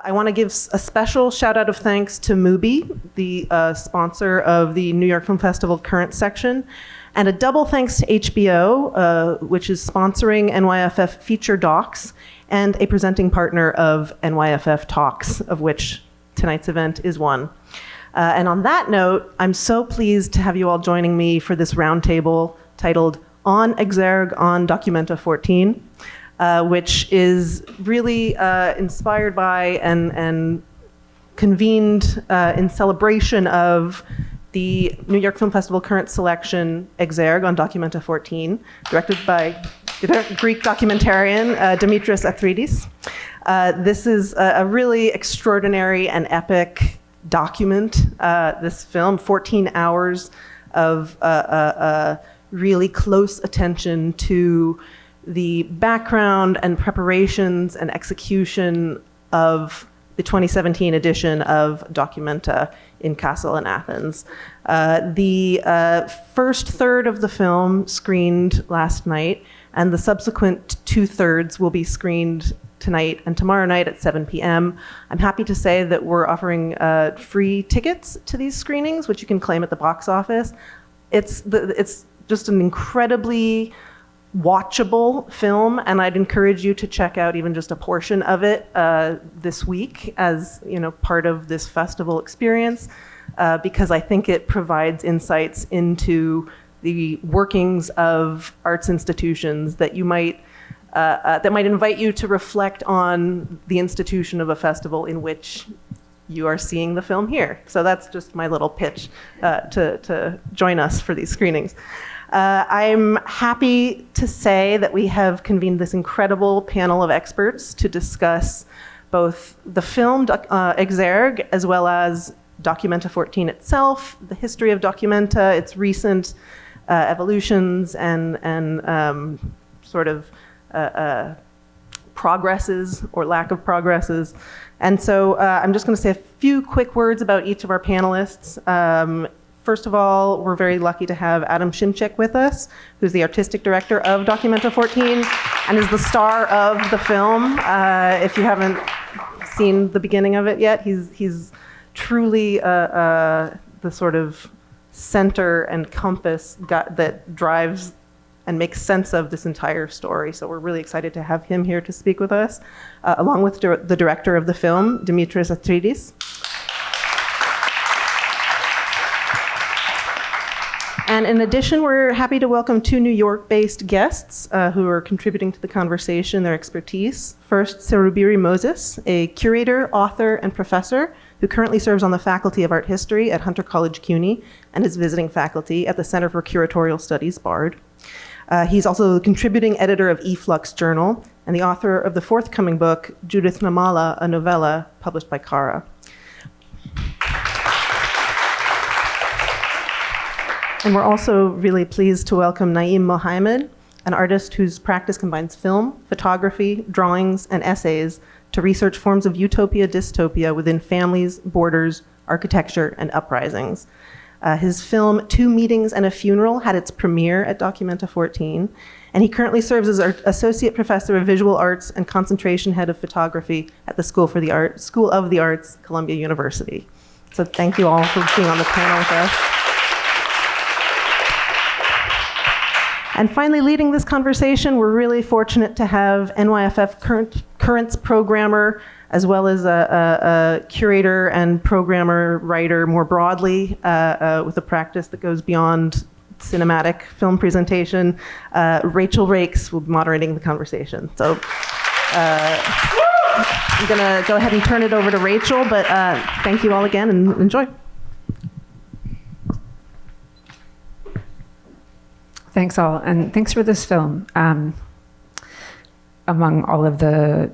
I want to give a special shout out of thanks to Mubi, the sponsor of the New York Film Festival Current section, and a double thanks to HBO, which is sponsoring NYFF feature docs and a presenting partner of NYFF Talks, of which tonight's event is one. And on that note, I'm so pleased to have you all joining me for this roundtable titled On Exergue on Documenta 14. Which is really inspired by and convened in celebration of the New York Film Festival current selection Exergue on Documenta 14, directed by Greek documentarian Dimitris Athiridis. This is a really extraordinary and epic document. This film, 14 hours of really close attention to the background and preparations and execution of the 2017 edition of Documenta in Kassel in Athens. The first third of the film screened last night, and the subsequent 2/3 will be screened tonight and tomorrow night at 7 p.m. I'm happy to say that we're offering free tickets to these screenings, which you can claim at the box office. It's just an incredibly watchable film, and I'd encourage you to check out even just a portion of it this week as part of this festival experience, because I think it provides insights into the workings of arts institutions that you might that might invite you to reflect on the institution of a festival in which you are seeing the film here. So that's just my little pitch to join us for these screenings. I'm happy to say that we have convened this incredible panel of experts to discuss both the film Exergue as well as Documenta 14 itself, the history of Documenta, its recent evolutions and sort of progresses or lack of progresses. And so I'm just going to say a few quick words about each of our panelists. First of all, we're very lucky to have Adam Szymczyk with us, who's the Artistic Director of Documenta 14 and is the star of the film. If you haven't seen the beginning of it yet, he's truly the sort of center and compass that drives and makes sense of this entire story. So we're really excited to have him here to speak with us, along with the director of the film, Dimitris Athiridis. And in addition, we're happy to welcome two New York-based guests who are contributing to the conversation, their expertise. First, Serubiri Moses, a curator, author, and professor who currently serves on the faculty of art history at Hunter College CUNY and is visiting faculty at the Center for Curatorial Studies, BARD. He's also the contributing editor of eFlux Journal and the author of the forthcoming book, Judith Namala, a novella, published by Kara. And we're also really pleased to welcome Naeem Mohaiemen, an artist whose practice combines film, photography, drawings, and essays to research forms of utopia-dystopia within families, borders, architecture, and uprisings. His film, 2 Meetings and a Funeral, had its premiere at Documenta 14, and he currently serves as Associate Professor of Visual Arts and Concentration Head of Photography at the School of the Arts, Columbia University. So thank you all for being on the panel with us. And finally, leading this conversation, we're really fortunate to have NYFF Currents programmer, as well as a curator and programmer writer more broadly, with a practice that goes beyond cinematic film presentation. Rachael Rakes will be moderating the conversation. So I'm gonna go ahead and turn it over to Rachael, but thank you all again and enjoy. Thanks all, and thanks for this film. Among all of the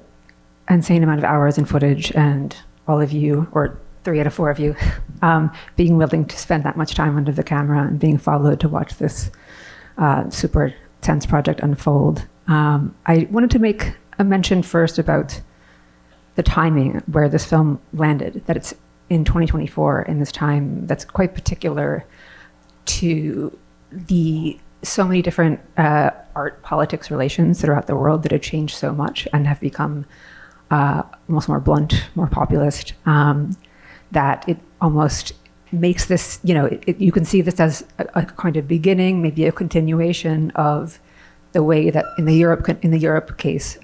insane amount of hours and footage and all of you, or 3 out of 4 of you, being willing to spend that much time under the camera and being followed to watch this super tense project unfold. I wanted to make a mention first about the timing where this film landed, that it's in 2024, in this time that's quite particular to the so many different art politics relations throughout the world that have changed so much and have become almost more blunt, more populist, that it almost makes this, you can see this as a kind of beginning, maybe a continuation of the way that in the Europe case,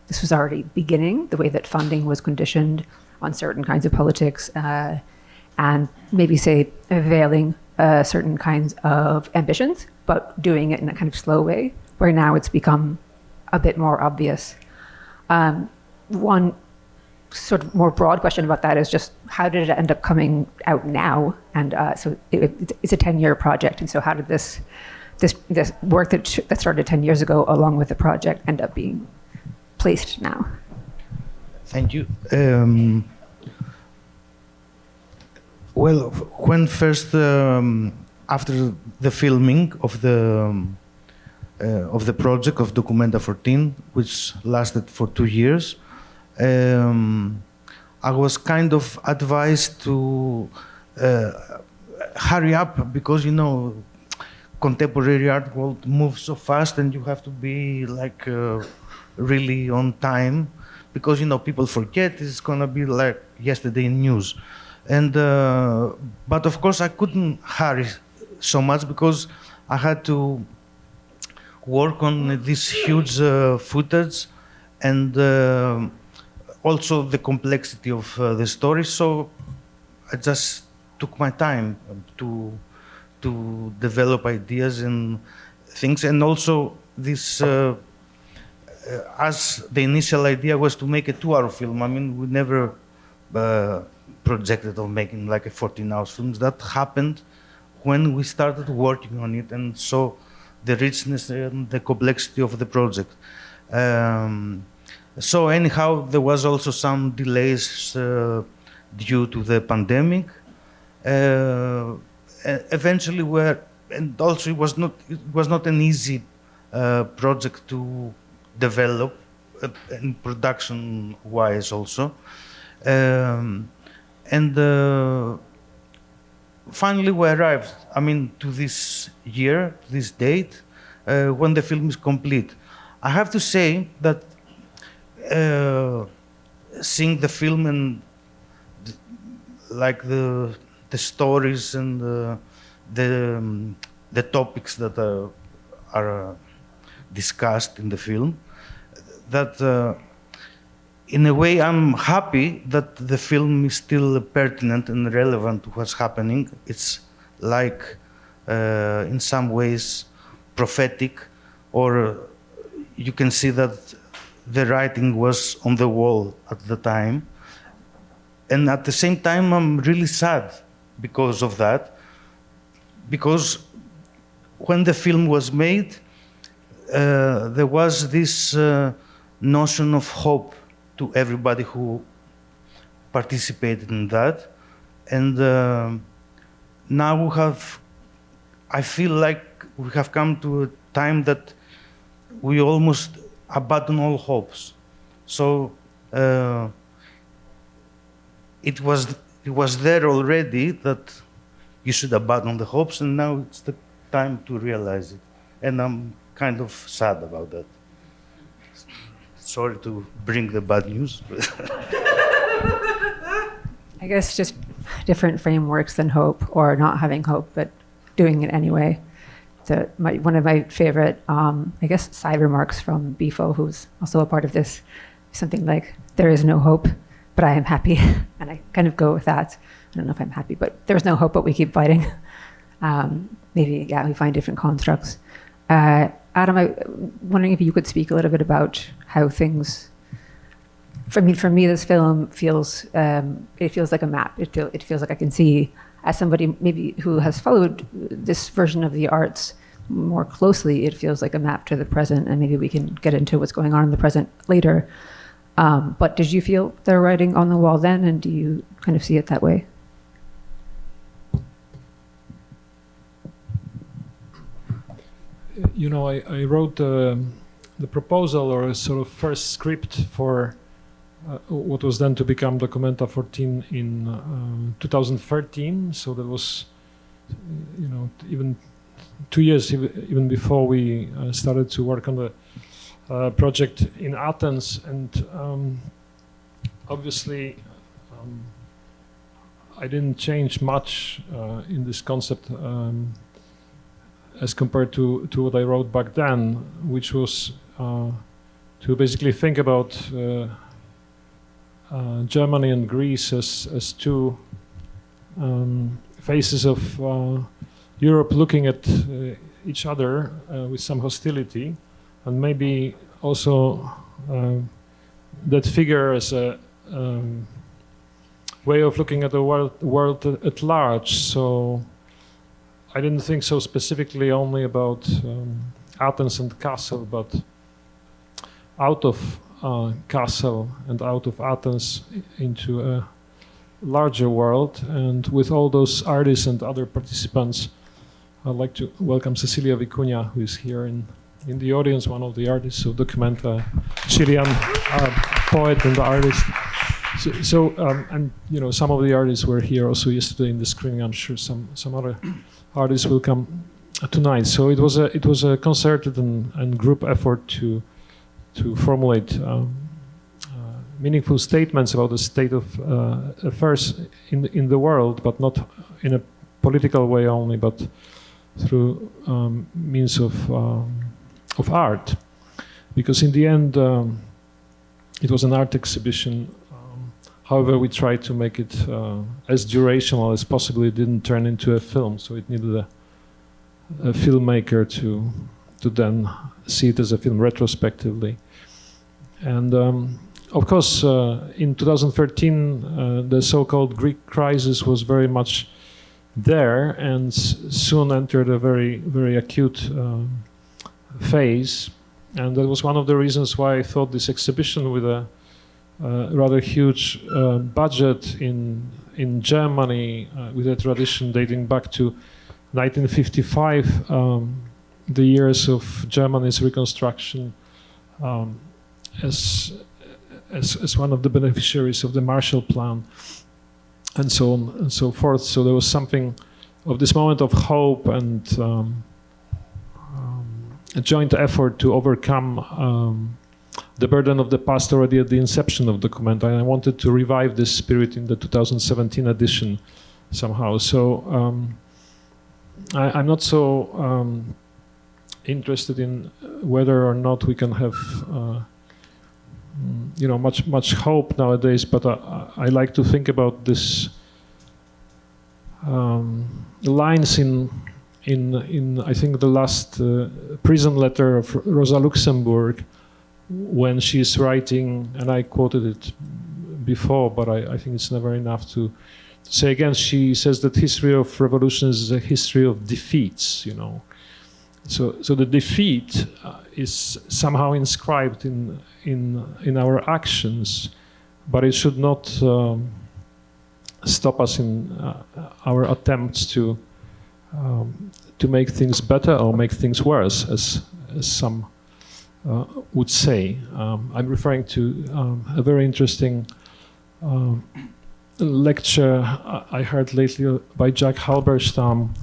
this was already beginning, the way that funding was conditioned on certain kinds of politics, and maybe say veiling certain kinds of ambitions, but doing it in a kind of slow way, where now it's become a bit more obvious. One sort of more broad question about that is just how did it end up coming out now? And so it's a 10-year project, and so how did this work that started 10 years ago, along with the project, end up being placed now? Thank you. Well, when first, after the filming of the project of Documenta 14, which lasted for 2 years, I was kind of advised to hurry up because, contemporary art world moves so fast and you have to be like really on time because, people forget it's gonna be like yesterday in news. And, but of course I couldn't hurry so much because I had to work on this huge footage and also the complexity of the story. So I just took my time to develop ideas and things. And also this, as the initial idea was to make a 2-hour film. I mean, we never projected of making like a 14-hour film. That happened when we started working on it and saw the richness and the complexity of the project. So anyhow, there was also some delays due to the pandemic. Eventually, and also it was not an easy project to develop, in production-wise also. And finally we arrived, to this year, this date, when the film is complete. I have to say that seeing the film and the stories and the topics that are discussed in the film, that in a way I'm happy that the film is still pertinent and relevant to what's happening. It's like in some ways prophetic, or you can see that the writing was on the wall at the time. And at the same time, I'm really sad because of that. Because when the film was made, there was this notion of hope to everybody who participated in that. And now I feel like we have come to a time that we almost abandon all hopes. So it was there already that you should abandon the hopes, and now it's the time to realize it. And I'm kind of sad about that. Sorry to bring the bad news. I guess just different frameworks than hope, or not having hope, but doing it anyway. One of my favorite, side remarks from Bifo, who's also a part of this, something like, "There is no hope, but I am happy." And I kind of go with that. I don't know if I'm happy, but there's no hope, but we keep fighting. Maybe, we find different constructs. Adam, I'm wondering if you could speak a little bit about how things, for me, this film feels, it feels like a map. It feels like I can see, as somebody maybe who has followed this version of the arts more closely, it feels like a map to the present, and maybe we can get into what's going on in the present later. But did you feel the writing on the wall then, and do you kind of see it that way? I wrote the proposal, or a sort of first script for what was then to become Documenta 14 in 2013. So that was, even 2 years even before we started to work on the project in Athens. And obviously, I didn't change much in this concept as compared to what I wrote back then, which was to basically think about Germany and Greece as two faces of Europe looking at each other with some hostility, and maybe also that figure as a way of looking at the world at large. So I didn't think so specifically only about Athens and Kassel, but out of Kassel and out of Athens into a larger world. And with all those artists and other participants, I'd like to welcome Cecilia Vicuña, who is here in the audience, one of the artists of Documenta, Chilean poet and artist. So and you know, some of the artists were here also yesterday in the screening. I'm sure some other artists will come tonight. So it was a concerted and group effort to formulate meaningful statements about the state of affairs in the world, but not in a political way only, but through means of art. Because in the end, it was an art exhibition. However, we tried to make it as durational as possible. It didn't turn into a film, so it needed a filmmaker to then see it as a film retrospectively. And of course, in 2013, the so-called Greek crisis was very much there, and soon entered a very, very acute phase. And that was one of the reasons why I thought this exhibition with a rather huge budget in Germany, with a tradition dating back to 1955, the years of Germany's reconstruction, as one of the beneficiaries of the Marshall Plan, and so on and so forth. So there was something of this moment of hope and a joint effort to overcome the burden of the past already at the inception of Documenta, and I wanted to revive this spirit in the 2017 edition somehow. So I'm not so interested in whether or not we can have much hope nowadays, but I like to think about this lines in I think the last prison letter of Rosa Luxemburg, when she's writing, and I quoted it before, but I think it's never enough to say again. She says that history of revolutions is a history of defeats, you know. So the defeat is somehow inscribed in our actions, but it should not stop us in our attempts to make things better or make things worse, as some would say. I'm referring to a very interesting lecture I heard lately by Jack Halberstam,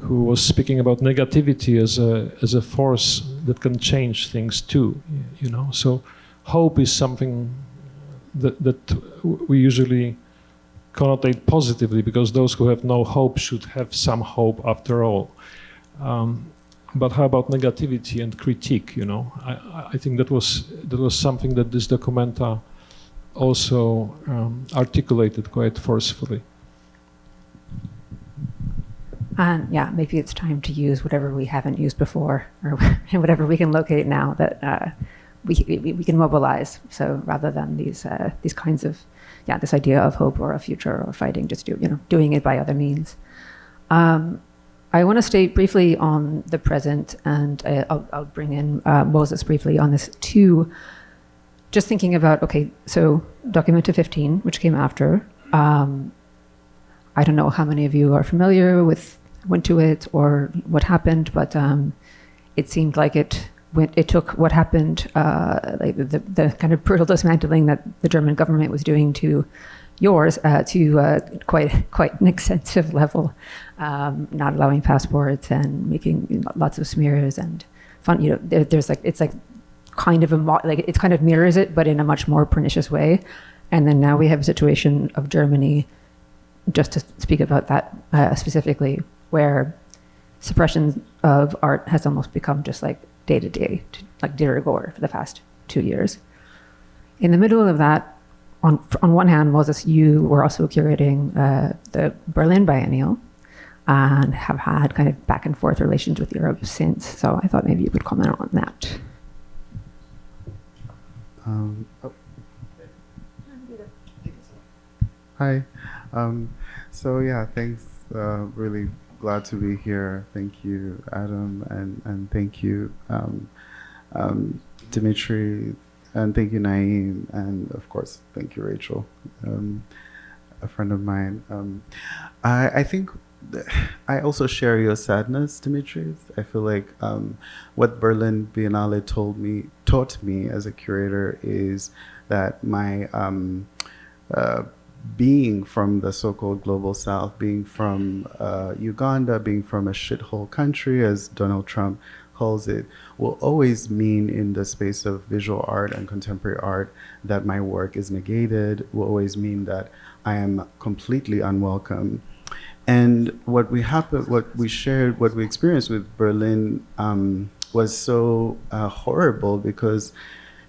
who was speaking about negativity as a force that can change things too. You know, so hope is something that we usually connotate positively, because those who have no hope should have some hope after all. But how about negativity and critique? You know, I think that was something that this Documenta also articulated quite forcefully. And yeah, maybe it's time to use whatever we haven't used before, or whatever we can locate now that we can mobilize. So rather than these kinds of, this idea of hope or a future or fighting, just doing it by other means. I want to stay briefly on the present, and I'll bring in Moses briefly on this too. Just thinking about, okay, so Documenta 15, which came after. I don't know how many of you are familiar with, went to it or what happened, but it seemed like it took what happened, like the kind of brutal dismantling that the German government was doing to yours, to quite an extensive level, not allowing passports and making lots of smears and fun. You know, there's like, it's like kind of it kind of mirrors it, but in a much more pernicious way. And then now we have a situation of Germany, just to speak about that specifically, where suppression of art has almost become just like day to day, like de rigueur for the past 2 years. In the middle of that, on one hand, Moses, you were also curating the Berlin Biennial and have had kind of back and forth relations with Europe since. So I thought maybe you could comment on that. Hi. So yeah, thanks. Really glad to be here. Thank you, Adam, and thank you, Dimitri, and thank you, Naeem, and of course, thank you, Rachael, a friend of mine. I think I also share your sadness, Dimitris. I feel like what Berlin Biennale taught me as a curator is that my being from the so-called global south, being from Uganda, being from a shithole country, as Donald Trump calls it, will always mean in the space of visual art and contemporary art that my work is negated, will always mean that I am completely unwelcome. And what we experienced with Berlin was so horrible because,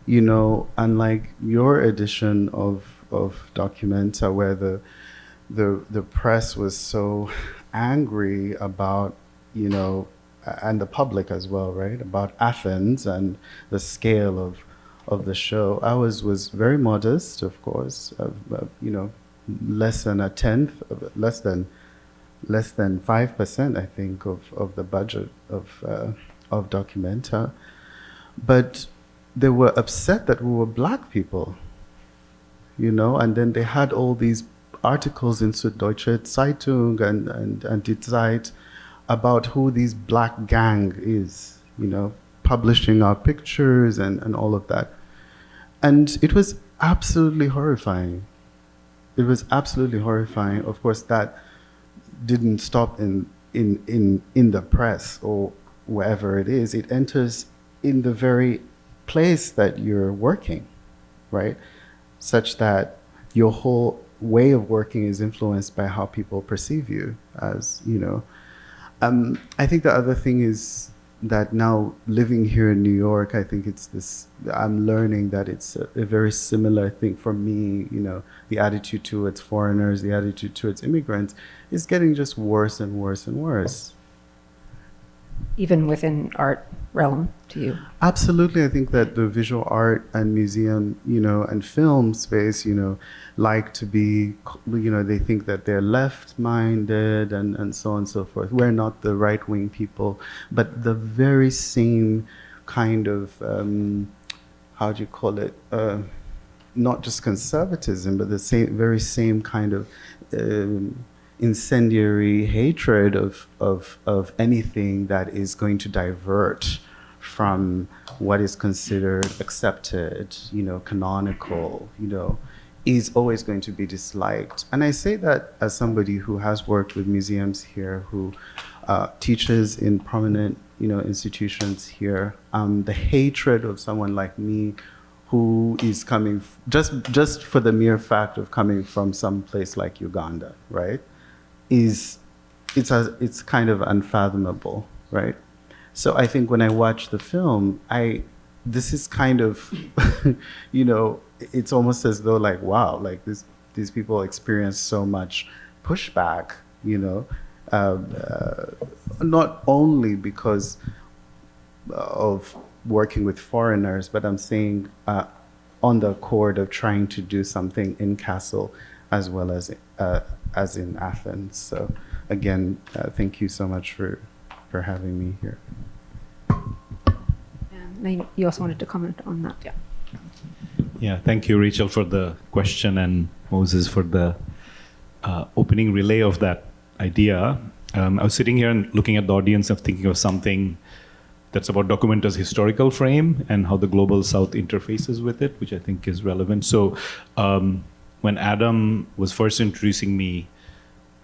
you know, unlike your edition of Documenta, where the press was so angry about, you know, and the public as well, right, about Athens and the scale of the show. Ours was very modest, of course, you know, less than 5%, I think, of the budget of Documenta. But they were upset that we were black people, you know, and then they had all these articles in Süddeutsche Zeitung and Die Zeit about who this black gang is, you know, publishing our pictures and all of that. And it was absolutely horrifying. It was absolutely horrifying. Of course, that didn't stop in the press or wherever it is. It enters in the very place that you're working, right? Such that your whole way of working is influenced by how people perceive you as, you know. I think the other thing is that now living here in New York, I think it's this, I'm learning that it's a very similar thing for me, you know, the attitude towards foreigners, the attitude towards immigrants is getting just worse and worse and worse. Even within art realm to you? Absolutely. I think that the visual art and museum, you know, and film space, you know, like to be, you know, they think that they're left-minded and so on and so forth. We're not the right-wing people, but the very same kind of, how do you call it? Not just conservatism, but the very same kind of incendiary hatred of anything that is going to divert from what is considered accepted, you know, canonical, you know, is always going to be disliked. And I say that as somebody who has worked with museums here, who teaches in prominent, you know, institutions here. The hatred of someone like me who is coming, just for the mere fact of coming from some place like Uganda, right? It's kind of unfathomable, right? So I think when I watch the film, this is kind of, you know, it's almost as though like, wow, like these people experience so much pushback, you know, not only because of working with foreigners, but I'm saying on the accord of trying to do something in Kassel as well as in Athens. So again, thank you so much for having me here. And you also wanted to comment on that, yeah. Yeah, thank you, Rachael, for the question, and Moses for the opening relay of that idea. I was sitting here and looking at the audience and thinking of something that's about Documenta's historical frame and how the Global South interfaces with it, which I think is relevant. So when Adam was first introducing me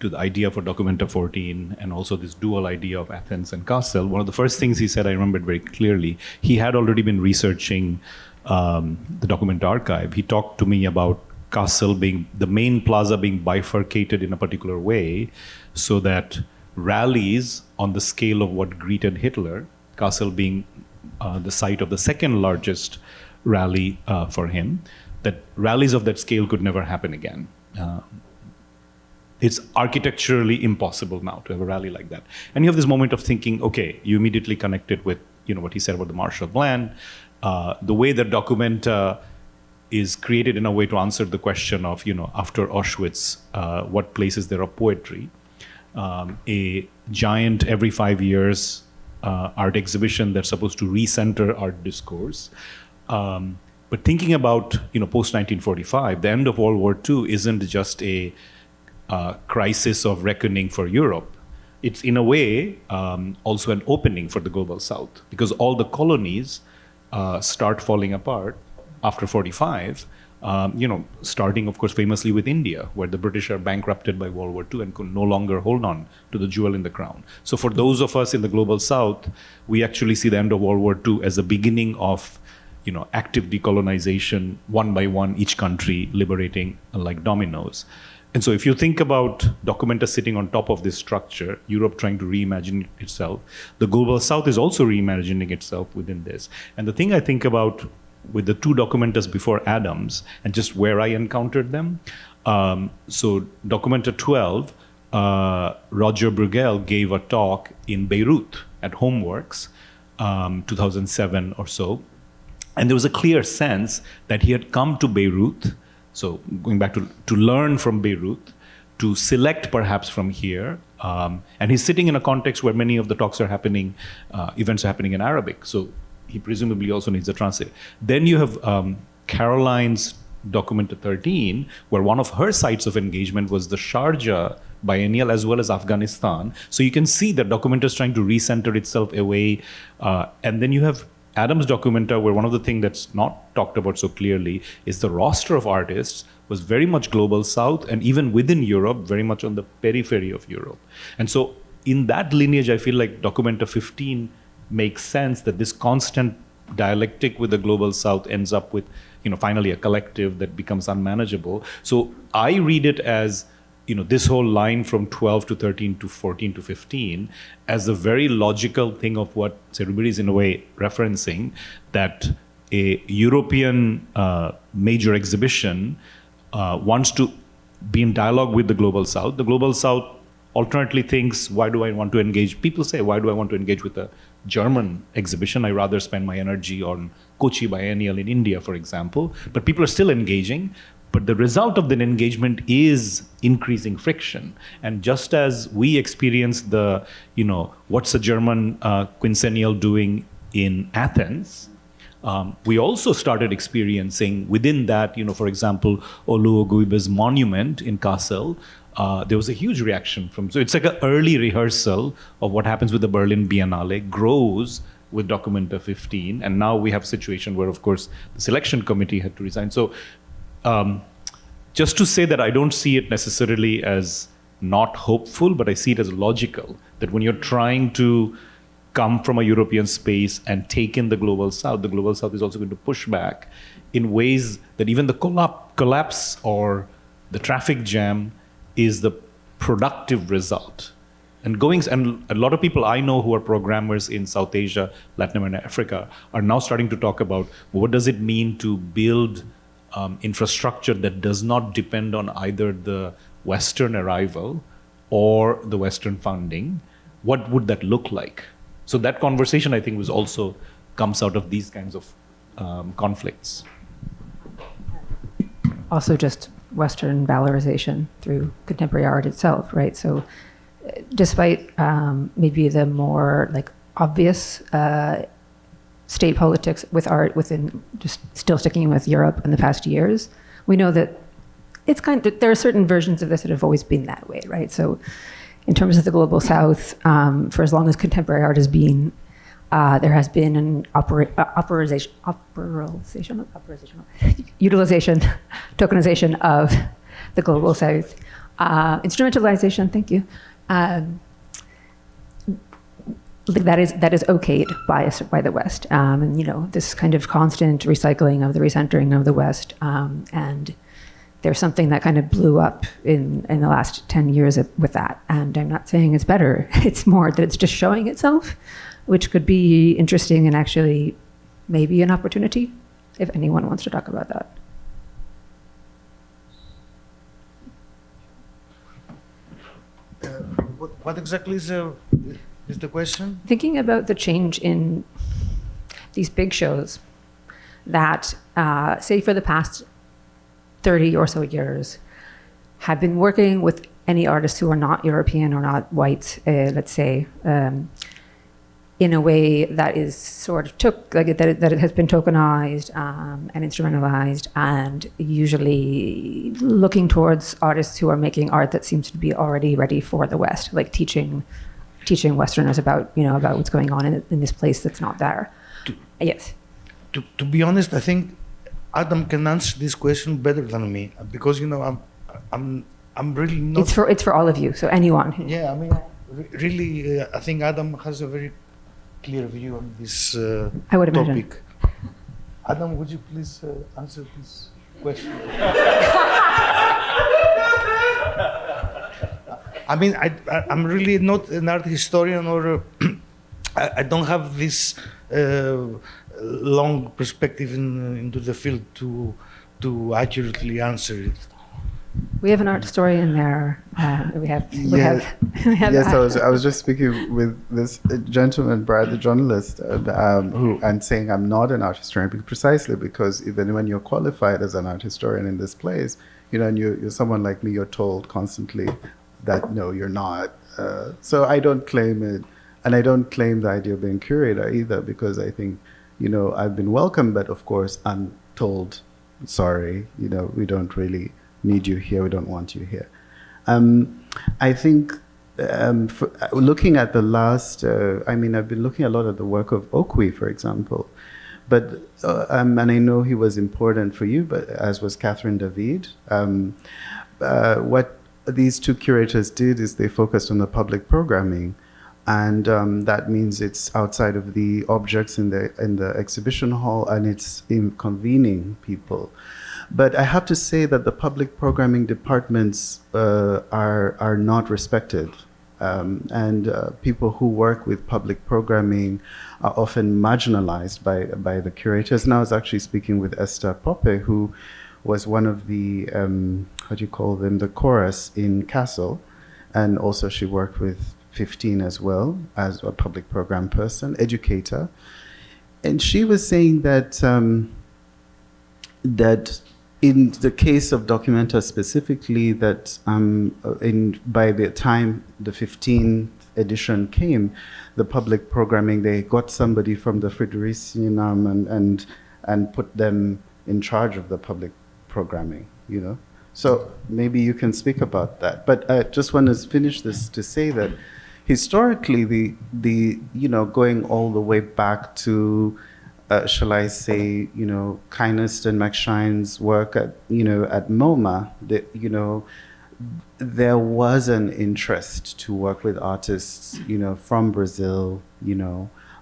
to the idea for Documenta 14 and also this dual idea of Athens and Kassel, one of the first things he said, I remembered very clearly, he had already been researching the Documenta archive. He talked to me about Kassel being the main plaza being bifurcated in a particular way, so that rallies on the scale of what greeted Hitler, Kassel being the site of the second largest rally for him, that rallies of that scale could never happen again. It's architecturally impossible now to have a rally like that. And you have this moment of thinking, okay, you immediately connect it with what he said about the Marshall Plan, the way that Documenta is created in a way to answer the question of, after Auschwitz, what place is there of poetry? A giant every 5 years art exhibition that's supposed to recenter art discourse. But thinking about, post-1945, the end of World War II isn't just a crisis of reckoning for Europe. It's in a way also an opening for the global South, because all the colonies start falling apart after 45, starting, of course, famously with India, where the British are bankrupted by World War II and could no longer hold on to the jewel in the crown. So for those of us in the global South, we actually see the end of World War II as the beginning of active decolonization, one by one, each country liberating like dominoes. And so if you think about Documenta sitting on top of this structure, Europe trying to reimagine itself, the global South is also reimagining itself within this. And the thing I think about with the two Documentas before Adams, and just where I encountered them, so Documenta 12, Roger Bruegel gave a talk in Beirut at Homeworks, 2007 or so. And there was a clear sense that he had come to Beirut, so going back to learn from Beirut, to select perhaps from here. And he's sitting in a context where many of the talks are happening, events are happening in Arabic. So he presumably also needs a translator. Then you have Caroline's Documenta 13, where one of her sites of engagement was the Sharjah biennial as well as Afghanistan. So you can see that Documenta is trying to recenter itself away. And then you have Adam's Documenta, where one of the things that's not talked about so clearly is the roster of artists was very much global South, and even within Europe, very much on the periphery of Europe. And so in that lineage, I feel like Documenta 15 makes sense, that this constant dialectic with the global South ends up with, finally a collective that becomes unmanageable. So I read it as, this whole line from 12 to 13 to 14 to 15 as a very logical thing of what Serubiri is in a way referencing, that a European major exhibition wants to be in dialogue with the global South. The global South alternately thinks, why do I want to engage? People say, why do I want to engage with a German exhibition? I rather spend my energy on Kochi Biennial in India, for example. But people are still engaging. But the result of that engagement is increasing friction. And just as we experienced the, what's a German quincennial doing in Athens, we also started experiencing within that, for example, Olu Oguibe's monument in Kassel, there was a huge reaction from, so it's like an early rehearsal of what happens with the Berlin Biennale, grows with Documenta 15, and now we have a situation where, of course, the selection committee had to resign. So just to say that I don't see it necessarily as not hopeful, but I see it as logical, that when you're trying to come from a European space and take in the global South is also going to push back in ways that even the collapse or the traffic jam is the productive result. And a lot of people I know who are programmers in South Asia, Latin America, and Africa are now starting to talk about what does it mean to build infrastructure that does not depend on either the Western arrival or the Western funding. What would that look like? So that conversation, I think, also comes out of these kinds of conflicts. Also just Western valorization through contemporary art itself, right? So despite maybe the more obvious state politics with art within, just still sticking with Europe in the past years, we know that it's there are certain versions of this that have always been that way, right? So in terms of the global South, for as long as contemporary art has been, there has been an utilization, tokenization of the global South, instrumentalization, thank you. That is okayed by the West, and this kind of constant recycling of the recentering of the West, and there's something that kind of blew up in the last 10 years with that. And I'm not saying it's better. It's more that it's just showing itself, which could be interesting and actually maybe an opportunity if anyone wants to talk about that. What exactly is the question? Thinking about the change in these big shows that, say for the past 30 or so years, have been working with any artists who are not European or not white, let's say, in a way that is sort of that it has been tokenized and instrumentalized, and usually looking towards artists who are making art that seems to be already ready for the West, like teaching Westerners about what's going on in this place that's not there. Yes. To be honest, I think Adam can answer this question better than me, because I'm really not. It's for all of you, so anyone. Yeah, I mean, really, I think Adam has a very clear view on this I would topic. imagine. Adam, would you please answer this question? I mean, I'm really not an art historian, or I don't have this long perspective into the field to accurately answer it. We have an art historian there. We have. Yes, I was just speaking with this gentleman, Brad, the journalist, and saying I'm not an art historian precisely because even when you're qualified as an art historian in this place, and you're someone like me, you're told constantly that no, you're not. So I don't claim it, and I don't claim the idea of being curator either, because I think, I've been welcomed, but of course I'm told, sorry, we don't really need you here, we don't want you here. I think looking at the last, I've been looking a lot at the work of Okwi, for example, but and I know he was important for you, but as was Catherine David. What these two curators did is they focused on the public programming, and that means it's outside of the objects in the exhibition hall, and it's in convening people. But I have to say that the public programming departments are not respected, and people who work with public programming are often marginalized by the curators. And I was actually speaking with Esther Poppe, who was one of the the chorus in Kassel, and also she worked with 15 as well as a public program person, educator, and she was saying that that in the case of Documenta specifically, that by the time the 15th edition came, the public programming, they got somebody from the Friedrichsmuseum and put them in charge of the public programming, So maybe you can speak about that. But I just want to finish this to say that historically, the going all the way back to shall I say, Kynast and McShine's work at MoMA, there was an interest to work with artists, from Brazil,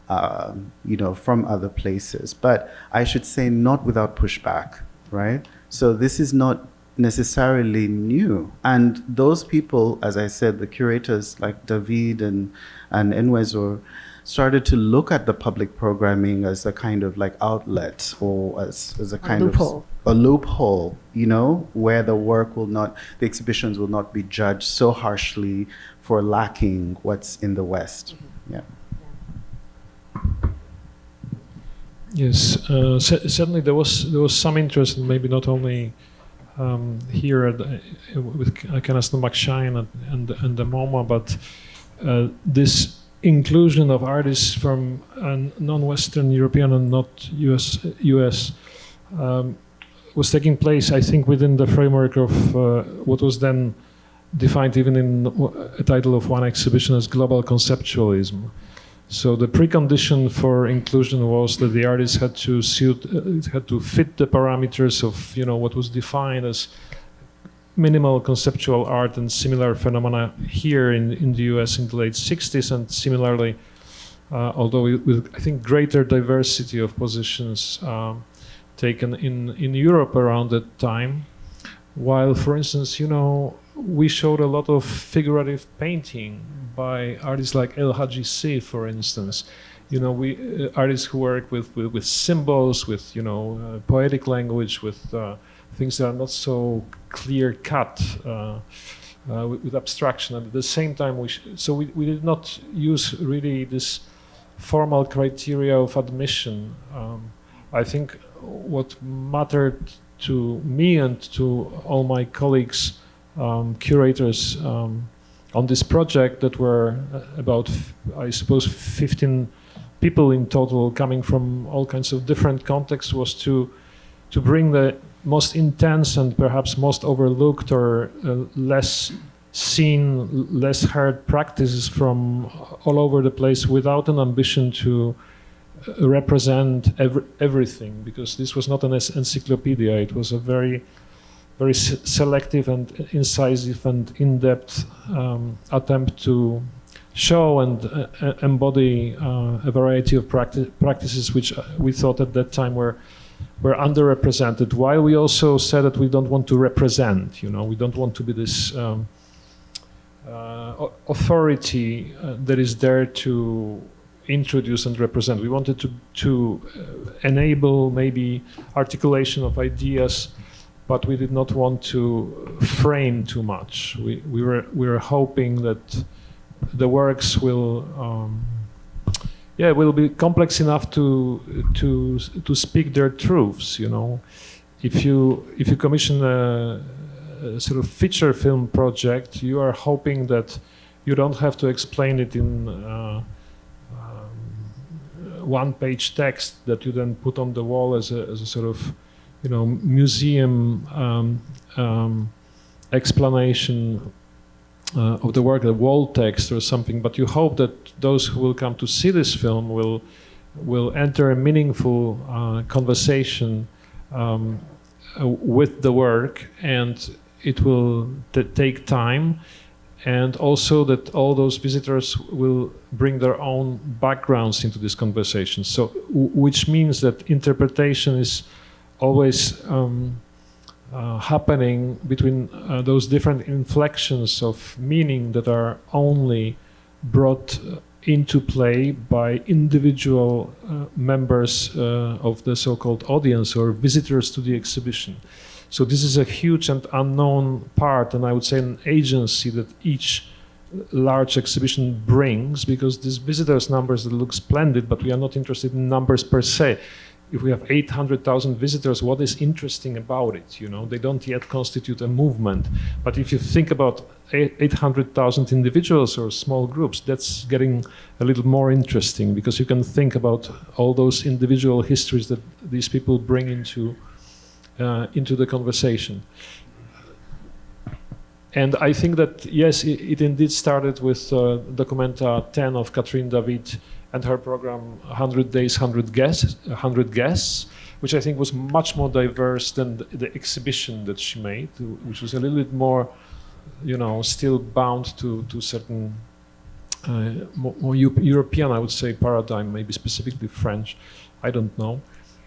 from other places. But I should say not without pushback, right? So this is not necessarily new. And those people, as I said, the curators like David and Enwezor, started to look at the public programming as a kind of like outlet, or as a kind of a loophole, where the exhibitions will not be judged so harshly for lacking what's in the West. Mm-hmm. Yeah. Yes, certainly there was some interest, maybe not only here with Kynast and McShine and the MoMA, but this inclusion of artists from non-Western European and not US was taking place, I think, within the framework of what was then defined even in a title of one exhibition as global conceptualism. So the precondition for inclusion was that the artists had to fit the parameters of what was defined as minimal conceptual art and similar phenomena here in the US in the late 60s, and similarly, although with I think greater diversity of positions taken in Europe around that time. while, for instance, we showed a lot of figurative painting by artists like El Hadji Si, for instance. We artists who work with symbols, with poetic language, with things that are not so clear cut, with abstraction. And at the same time, we did not use really this formal criteria of admission. I think what mattered to me and to all my colleagues, curators on this project, that were about, I suppose, 15 people in total, coming from all kinds of different contexts, was to bring the most intense and perhaps most overlooked or less seen, less heard practices from all over the place, without an ambition to represent everything, because this was not an encyclopedia. It was a very selective and incisive and in-depth attempt to show and embody a variety of practices which we thought at that time were underrepresented, while we also said that we don't want to represent, we don't want to be this authority that is there to introduce and represent. We wanted to enable maybe articulation of ideas, but we did not want to frame too much. We were hoping that the works will be complex enough to speak their truths. If you commission a sort of feature film project, you are hoping that you don't have to explain it in one-page text that you then put on the wall as a sort of museum explanation of the work, a wall text or something, but you hope that those who will come to see this film will enter a meaningful conversation with the work, and it will take time, and also that all those visitors will bring their own backgrounds into this conversation. So, which means that interpretation is always happening between those different inflections of meaning that are only brought into play by individual members of the so-called audience or visitors to the exhibition. So this is a huge and unknown part, and I would say an agency that each large exhibition brings, because these visitors' numbers look splendid, but we are not interested in numbers per se. If we have 800,000 visitors, what is interesting about it? They don't yet constitute a movement. But if you think about 800,000 individuals or small groups, that's getting a little more interesting, because you can think about all those individual histories that these people bring into the conversation. And I think that, yes, it indeed started with Documenta 10 of Catherine David and her program 100 Days, 100 Guests, which I think was much more diverse than the exhibition that she made, which was a little bit more, still bound to certain more European, I would say, paradigm, maybe specifically French, I don't know.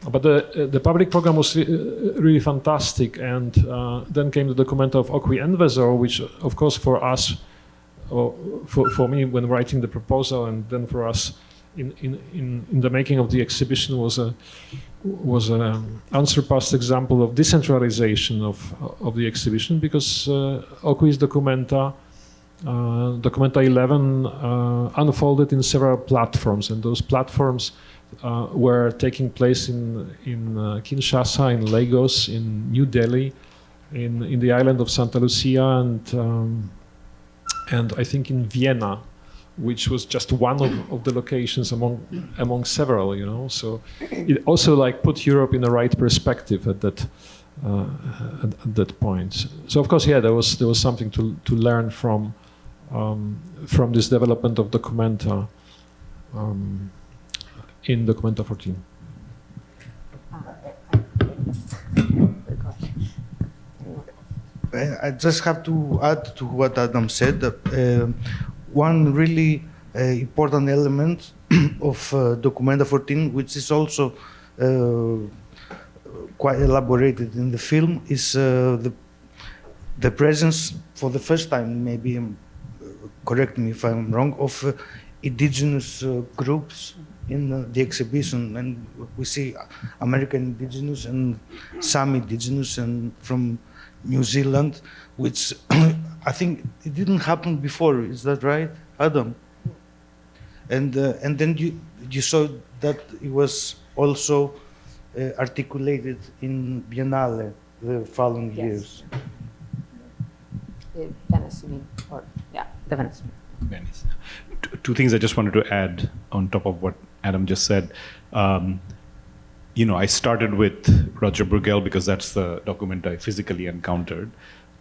But the public program was really fantastic, and then came the Documenta of Ocui Envesor, which, of course, for us, or for me when writing the proposal, and then for us in the making of the exhibition, was an unsurpassed example of decentralization of the exhibition, because Ocui's Documenta 11 unfolded in several platforms, and those platforms were taking place in Kinshasa, in Lagos, in New Delhi, in the island of Santa Lucia, and I think in Vienna, which was just one of the locations among several. So it also put Europe in the right perspective at that point. So of course, there was something to learn from this development of Documenta. In Documenta 14. I just have to add to what Adam said. One really important element of Documenta 14, which is also quite elaborated in the film, is the presence, for the first time, maybe correct me if I'm wrong, of indigenous groups in the exhibition, and we see American indigenous and some indigenous and from New Zealand, which I think it didn't happen before. Is that right, Adam? And then you saw that it was also articulated in Biennale the following years. Venice, you mean? Or, yeah, the Venice. Venice. Two things I just wanted to add on top of what Adam just said. I started with Roger Bruegel because that's the document I physically encountered.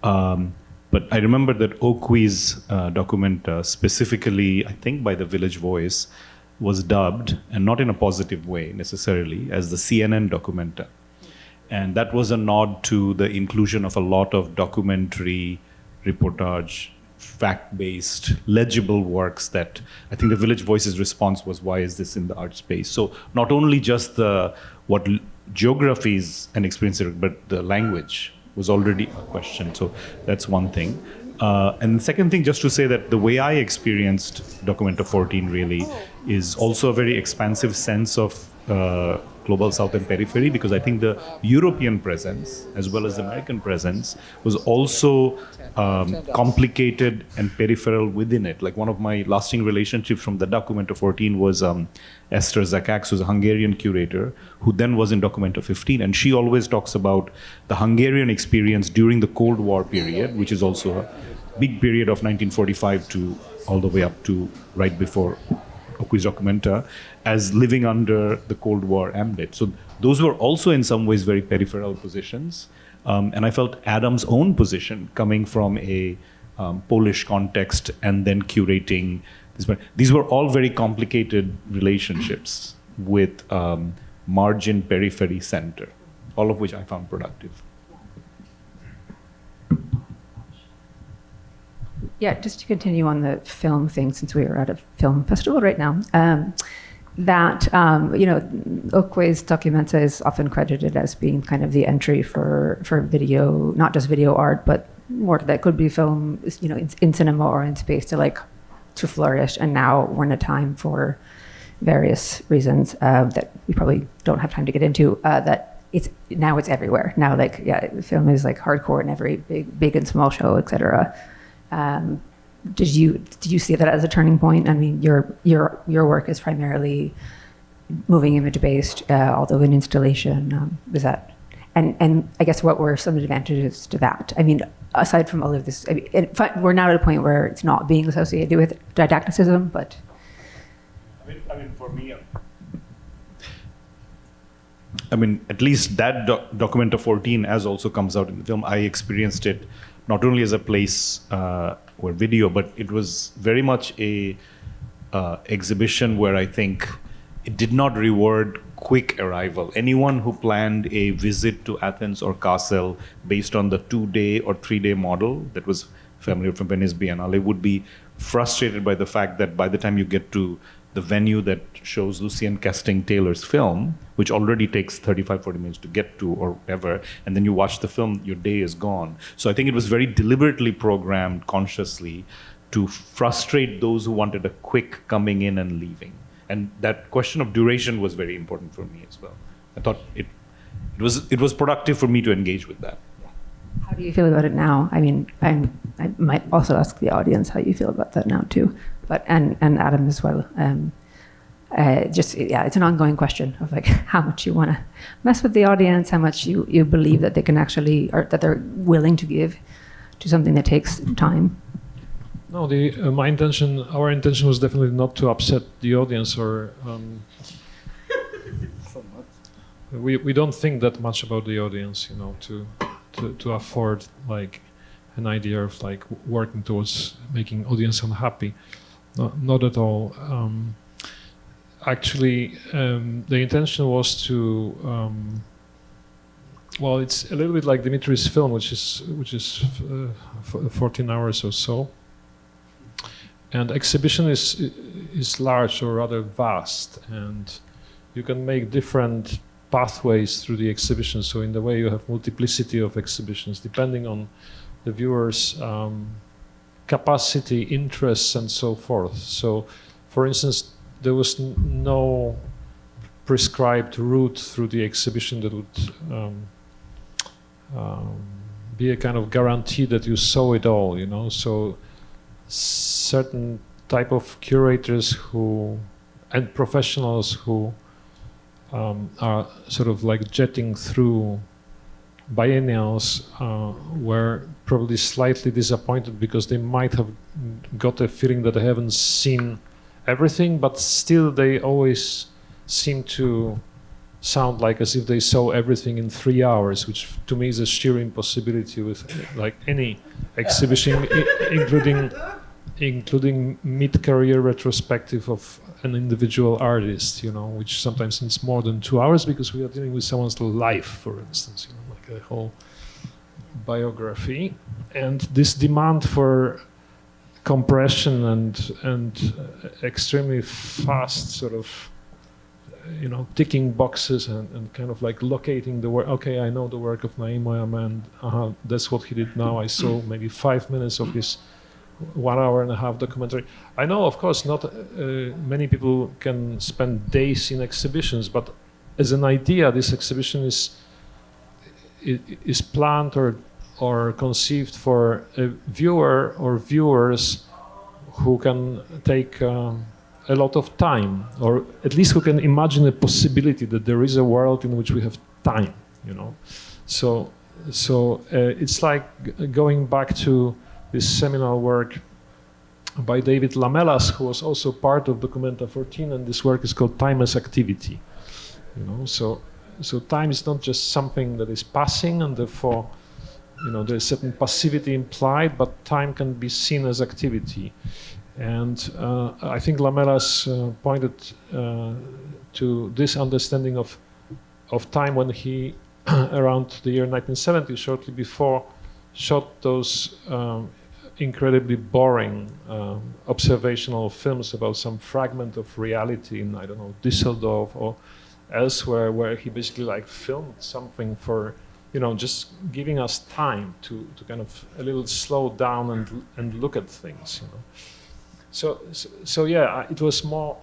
But I remember that Oqui's documenta, specifically, I think by the Village Voice, was dubbed, and not in a positive way necessarily, as the CNN documenta. And that was a nod to the inclusion of a lot of documentary, reportage, fact-based, legible works that I think the Village Voice's response was, why is this in the art space? So not only just what geographies and experiences, but the language was already a question. So that's one thing. And the second thing, just to say that the way I experienced Documenta 14 really is also a very expansive sense of global south and periphery, because I think the European presence as well as the American presence was also complicated and peripheral within it. Like one of my lasting relationships from the Documenta 14 was Esther Zakaks, who's a Hungarian curator, who then was in Documenta 15. And she always talks about the Hungarian experience during the Cold War period, which is also a big period of 1945 to all the way up to right before Oqui's Documenta, as living under the Cold War ambit. So those were also in some ways very peripheral positions. And I felt Adam's own position coming from a Polish context and then curating this. These were all very complicated relationships with margin, periphery, center, all of which I found productive. Yeah, just to continue on the film thing, since we are at a film festival right now, Oqui's Documenta is often credited as being kind of the entry for video, not just video art, but more that could be film, in cinema or in space to flourish. And now we're in a time, for various reasons that we probably don't have time to get into, that it's everywhere. Now, film is hardcore in every big and small show, etc. Did you see that as a turning point? I mean, your work is primarily moving image based, although in installation, was that? And I guess what were some advantages to that? I mean, aside from all of this, we're now at a point where it's not being associated with didacticism, but. I mean, for me, at least that Documenta 14, as also comes out in the film, I experienced it not only as a place where video, but it was very much a exhibition where I think it did not reward quick arrival. Anyone who planned a visit to Athens or Kassel based on the 2-day or 3-day model that was familiar from Venice Biennale would be frustrated by the fact that by the time you get to the venue that shows Lucien Casting-Taylor's film, which already takes 35-40 minutes to get to or whatever, and then you watch the film, your day is gone. So I think it was very deliberately programmed consciously to frustrate those who wanted a quick coming in and leaving. And that question of duration was very important for me as well. I thought it was productive for me to engage with that. How do you feel about it now? I mean, I might also ask the audience how you feel about that now too, but and Adam as well. It's an ongoing question of how much you want to mess with the audience, how much you believe that they can actually, or that they're willing to give to something that takes time. No, our intention was definitely not to upset the audience, or we don't think that much about the audience, to afford an idea of working towards making audience unhappy. Not at all. Actually, the intention was to it's a little bit like Dimitris' film, which is 14 hours or so. And exhibition is large, or rather vast, and you can make different pathways through the exhibition. So in the way you have multiplicity of exhibitions, depending on the viewer's capacity, interests, and so forth. So, for instance, there was no prescribed route through the exhibition that would be a kind of guarantee that you saw it all, you know. So certain type of curators and professionals who are sort of like jetting through biennials were probably slightly disappointed because they might have got a feeling that they haven't seen everything, but still they always seem to sound like as if they saw everything in 3 hours, which to me is a sheer impossibility with like any exhibition, including mid-career retrospective of an individual artist, you know, which sometimes needs more than 2 hours because we are dealing with someone's life, for instance, you know, like a whole biography. And this demand for compression and extremely fast sort of, you know, ticking boxes and kind of like locating the work. Okay, I know the work of Naeem Mohaiemen. That's what he did now. I saw maybe 5 minutes of his 1 hour and a half documentary. I know, of course, not many people can spend days in exhibitions, but as an idea, this exhibition is planned or conceived for a viewer or viewers who can take a lot of time, or at least who can imagine a possibility that there is a world in which we have time, you know. So it's like going back to this seminal work by David Lamelas, who was also part of Documenta 14, and this work is called Time as Activity. You know, so time is not just something that is passing, and therefore, you know, there's certain passivity implied, but time can be seen as activity. And I think Lamelas pointed to this understanding of time when he, around the year 1970, shortly before, shot those incredibly boring observational films about some fragment of reality in, I don't know, Düsseldorf or elsewhere, where he basically like filmed something for, you know, just giving us time to kind of a little slow down and look at things, you know. So yeah, it was more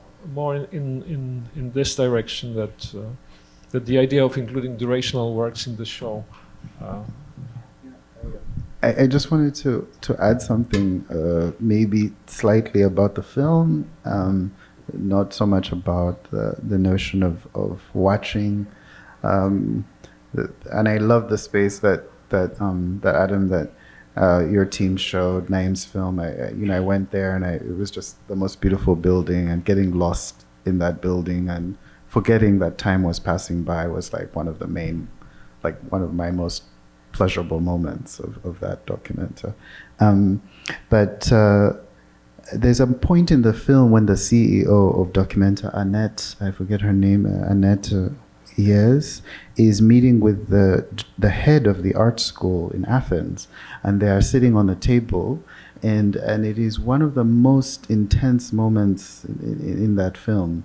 in this direction that the idea of including durational works in the show. I just wanted to add something, maybe slightly about the film, not so much about the notion of watching, and I love the space that Adam, that your team showed Naeem's film. I went there and it was just the most beautiful building, and getting lost in that building and forgetting that time was passing by was like one of my most pleasurable moments of that documenta. But there's a point in the film when the CEO of Documenta, Annette, I forget her name, Annette is meeting with the head of the art school in Athens, and they are sitting on a table, and it is one of the most intense moments in that film.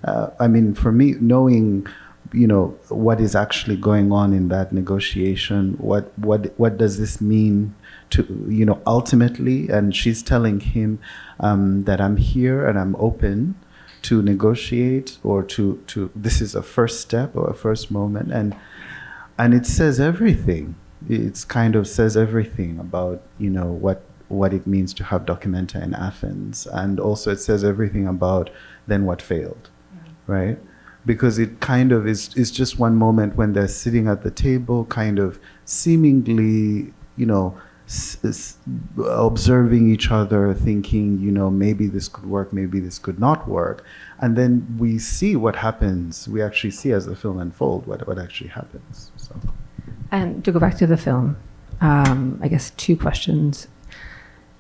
I mean, for me, knowing, you know, what is actually going on in that negotiation, what does this mean to, you know, ultimately, and she's telling him that I'm here and I'm open to negotiate, or to this is a first step or a first moment, and it says everything. It's kind of says everything about, you know, what it means to have Documenta in Athens, and also it says everything about then what failed, right? Because it kind of is just one moment when they're sitting at the table, kind of seemingly, you know, observing each other, thinking, you know, maybe this could work, maybe this could not work. And then we see what happens. We actually see, as the film unfolds, what actually happens. So. And to go back to the film, I guess 2 questions.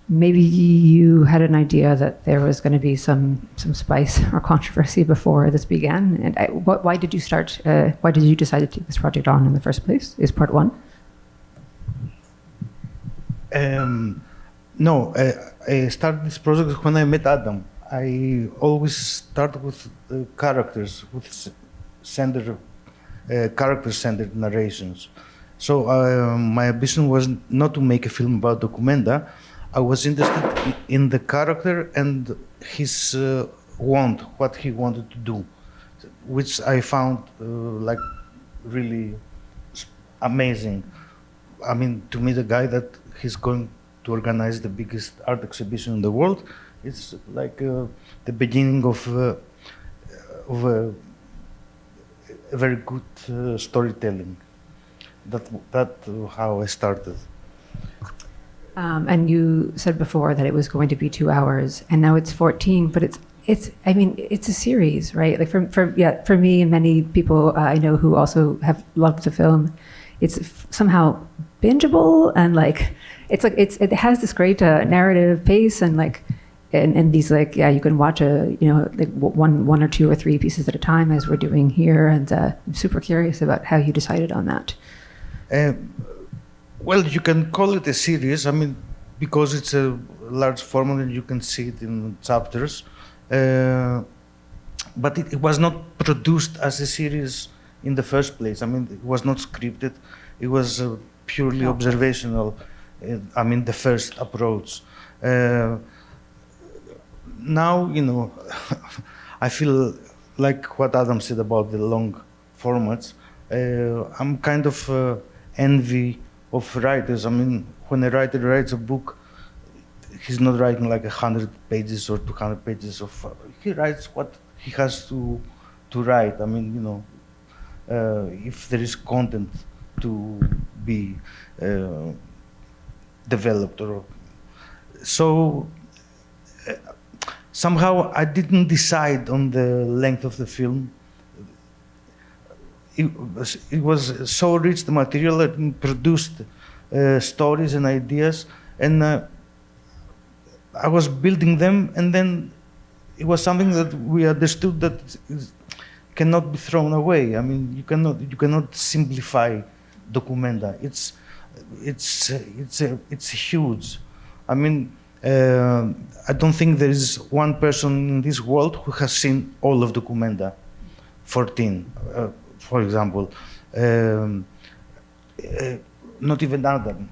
Maybe you had an idea that there was going to be some spice or controversy before this began. And why did you start? Why did you decide to take this project on in the first place? Is part 1? No, I started this project when I met Adam. I always start with characters, with character-centered narrations. So my ambition was not to make a film about documenta. I was interested in the character and his what he wanted to do, which I found like really amazing. I mean, to meet a guy that he's going to organize the biggest art exhibition in the world, it's like the beginning of a very good storytelling. That's how I started. And you said before that it was going to be 2 hours, and now it's 14. But it's I mean, it's a series, right? Like for me and many people I know who also have loved the film, it's somehow bingeable, and like it has this great narrative pace, and like and these like you can watch like one or two or three pieces at a time, as we're doing here. And I'm super curious about how you decided on that. Well, you can call it a series. I mean, because it's a large format and you can see it in chapters. But it was not produced as a series in the first place. I mean, it was not scripted. It was purely observational. I mean, the first approach. Now, I feel like what Adam said about the long formats. I'm kind of envy of writers. I mean, when a writer writes a book, he's not writing like 100 pages or 200 pages of. He writes what he has to write. I mean, if there is content to be developed, or so. Somehow I didn't decide on the length of the film. It was so rich, the material, that it produced stories and ideas, and I was building them, and then it was something that we understood that cannot be thrown away. I mean, you cannot simplify documenta. It's huge. I mean, I don't think there is one person in this world who has seen all of documenta 14, for example. Not even Adam.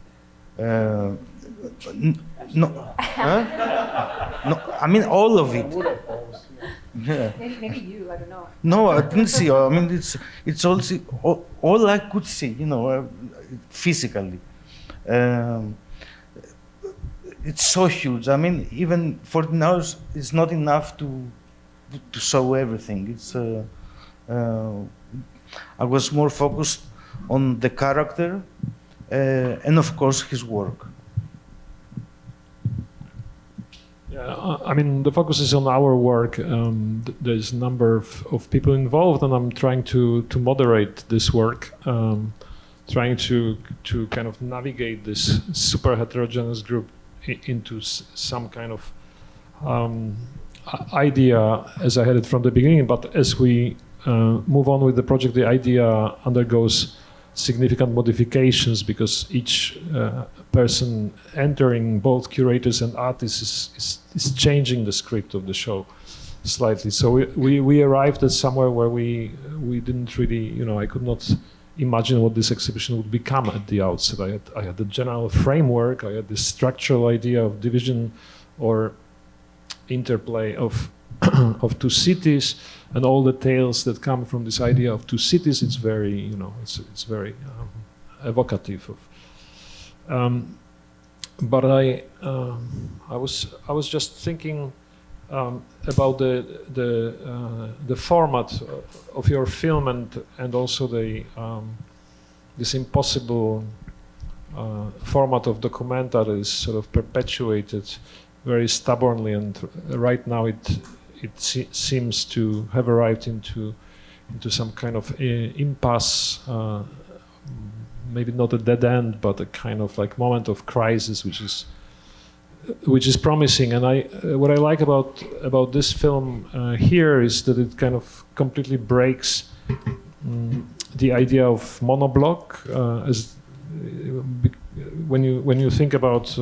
No, I mean all of it. Yeah. Maybe you, I don't know. No, I didn't see. I mean, it's also all I could see, physically. It's so huge. I mean, even 14 hours is not enough to show everything. It's I was more focused on the character and, of course, his work. Yeah, I mean, the focus is on our work. There's a number of people involved, and I'm trying to moderate this work, trying to kind of navigate this super heterogeneous group into some kind of idea as I had it from the beginning. But as we move on with the project, the idea undergoes significant modifications, because each person entering, both curators and artists, is changing the script of the show slightly. So we arrived at somewhere where we didn't really, I could not imagine what this exhibition would become at the outset. I had the general framework, I had this structural idea of division or interplay of of two cities, and all the tales that come from this idea of two cities. It's very, it's very evocative of. But I was just thinking about the format of your film, and also this impossible format of documenta that is sort of perpetuated very stubbornly, and right now it seems to have arrived into some kind of impasse, maybe not a dead end, but a kind of like moment of crisis, which is promising. And what I like about this film here is that it kind of completely breaks the idea of monoblock. As when you think about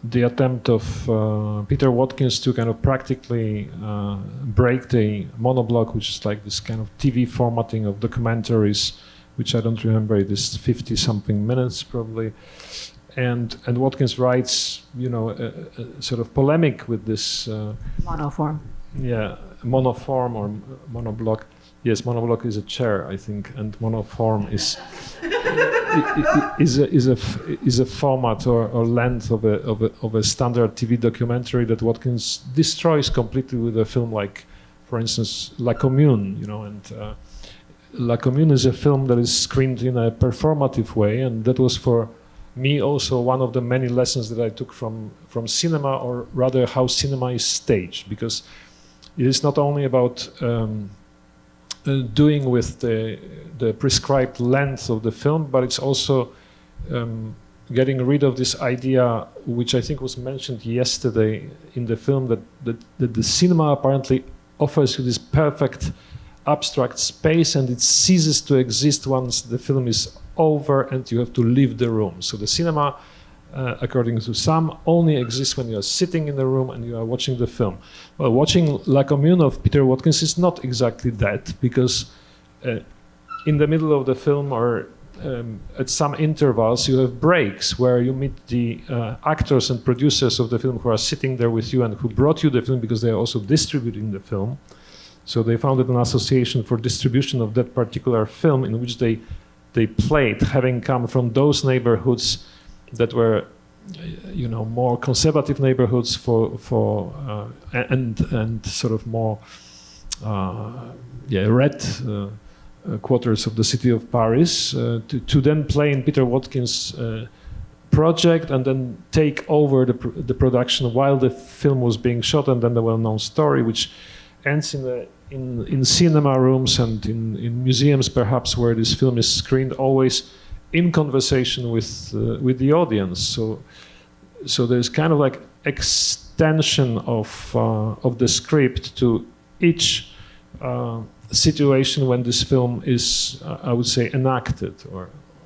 the attempt of Peter Watkins to kind of practically break the monoblock, which is like this kind of TV formatting of documentaries which I don't remember. It is 50 something minutes probably. And Watkins writes, a sort of polemic with this Monoform. monoform or monoblock. Yes, monoblock is a chair, I think, and monoform is is a format or length of a standard TV documentary that Watkins destroys completely with a film like, for instance, La Commune. And La Commune is a film that is screened in a performative way, and that was for me also one of the many lessons that I took from cinema, or rather how cinema is staged, because it is not only about doing with the prescribed length of the film, but it's also getting rid of this idea, which I think was mentioned yesterday in the film, that the cinema apparently offers you this perfect abstract space, and it ceases to exist once the film is over and you have to leave the room. So the cinema, according to some, only exists when you are sitting in the room and you are watching the film. Well, watching La Commune of Peter Watkins is not exactly that, because in the middle of the film or at some intervals you have breaks where you meet the actors and producers of the film who are sitting there with you and who brought you the film, because they are also distributing the film. So they founded an association for distribution of that particular film, in which they played, having come from those neighborhoods that were, more conservative neighborhoods and sort of more, red quarters of the city of Paris, to then play in Peter Watkins' project and then take over the production while the film was being shot, and then the well-known story, which ends in cinema rooms and in museums, perhaps, where this film is screened, always in conversation with the audience. So there's kind of like extension of the script to each situation when this film is, I would say, enacted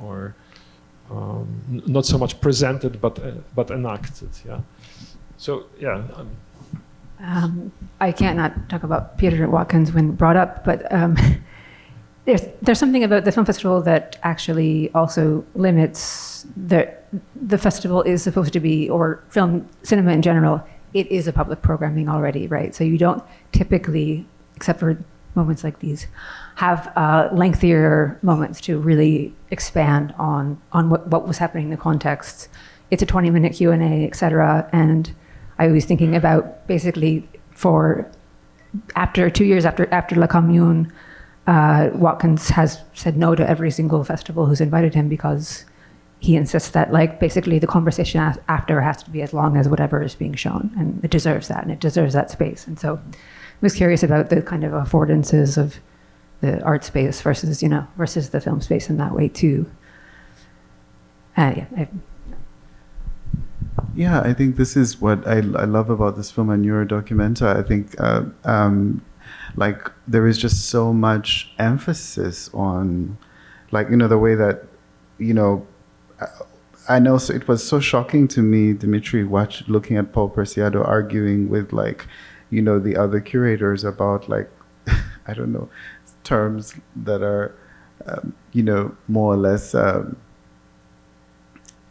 or not so much presented, but enacted. Yeah. So yeah. I can't not talk about Peter Watkins when brought up, but there's something about the film festival that actually also limits the festival is supposed to be, or film cinema in general, it is a public programming already, right? So you don't typically, except for moments like these, have lengthier moments to really expand on what was happening in the context. It's a 20-minute Q&A, et cetera, and I was thinking about basically for 2 years after La Commune, Watkins has said no to every single festival who's invited him, because he insists that basically the conversation after has to be as long as whatever is being shown, and it deserves that, and it deserves that space. And so I was curious about the kind of affordances of the art space versus the film space in that way too. Yeah, I think this is what I love about this film and your documenta. I think there is just so much emphasis on, the way that, I know it was so shocking to me, Dimitri, looking at Paul Preciado arguing with the other curators about I don't know, terms that are, more or less, I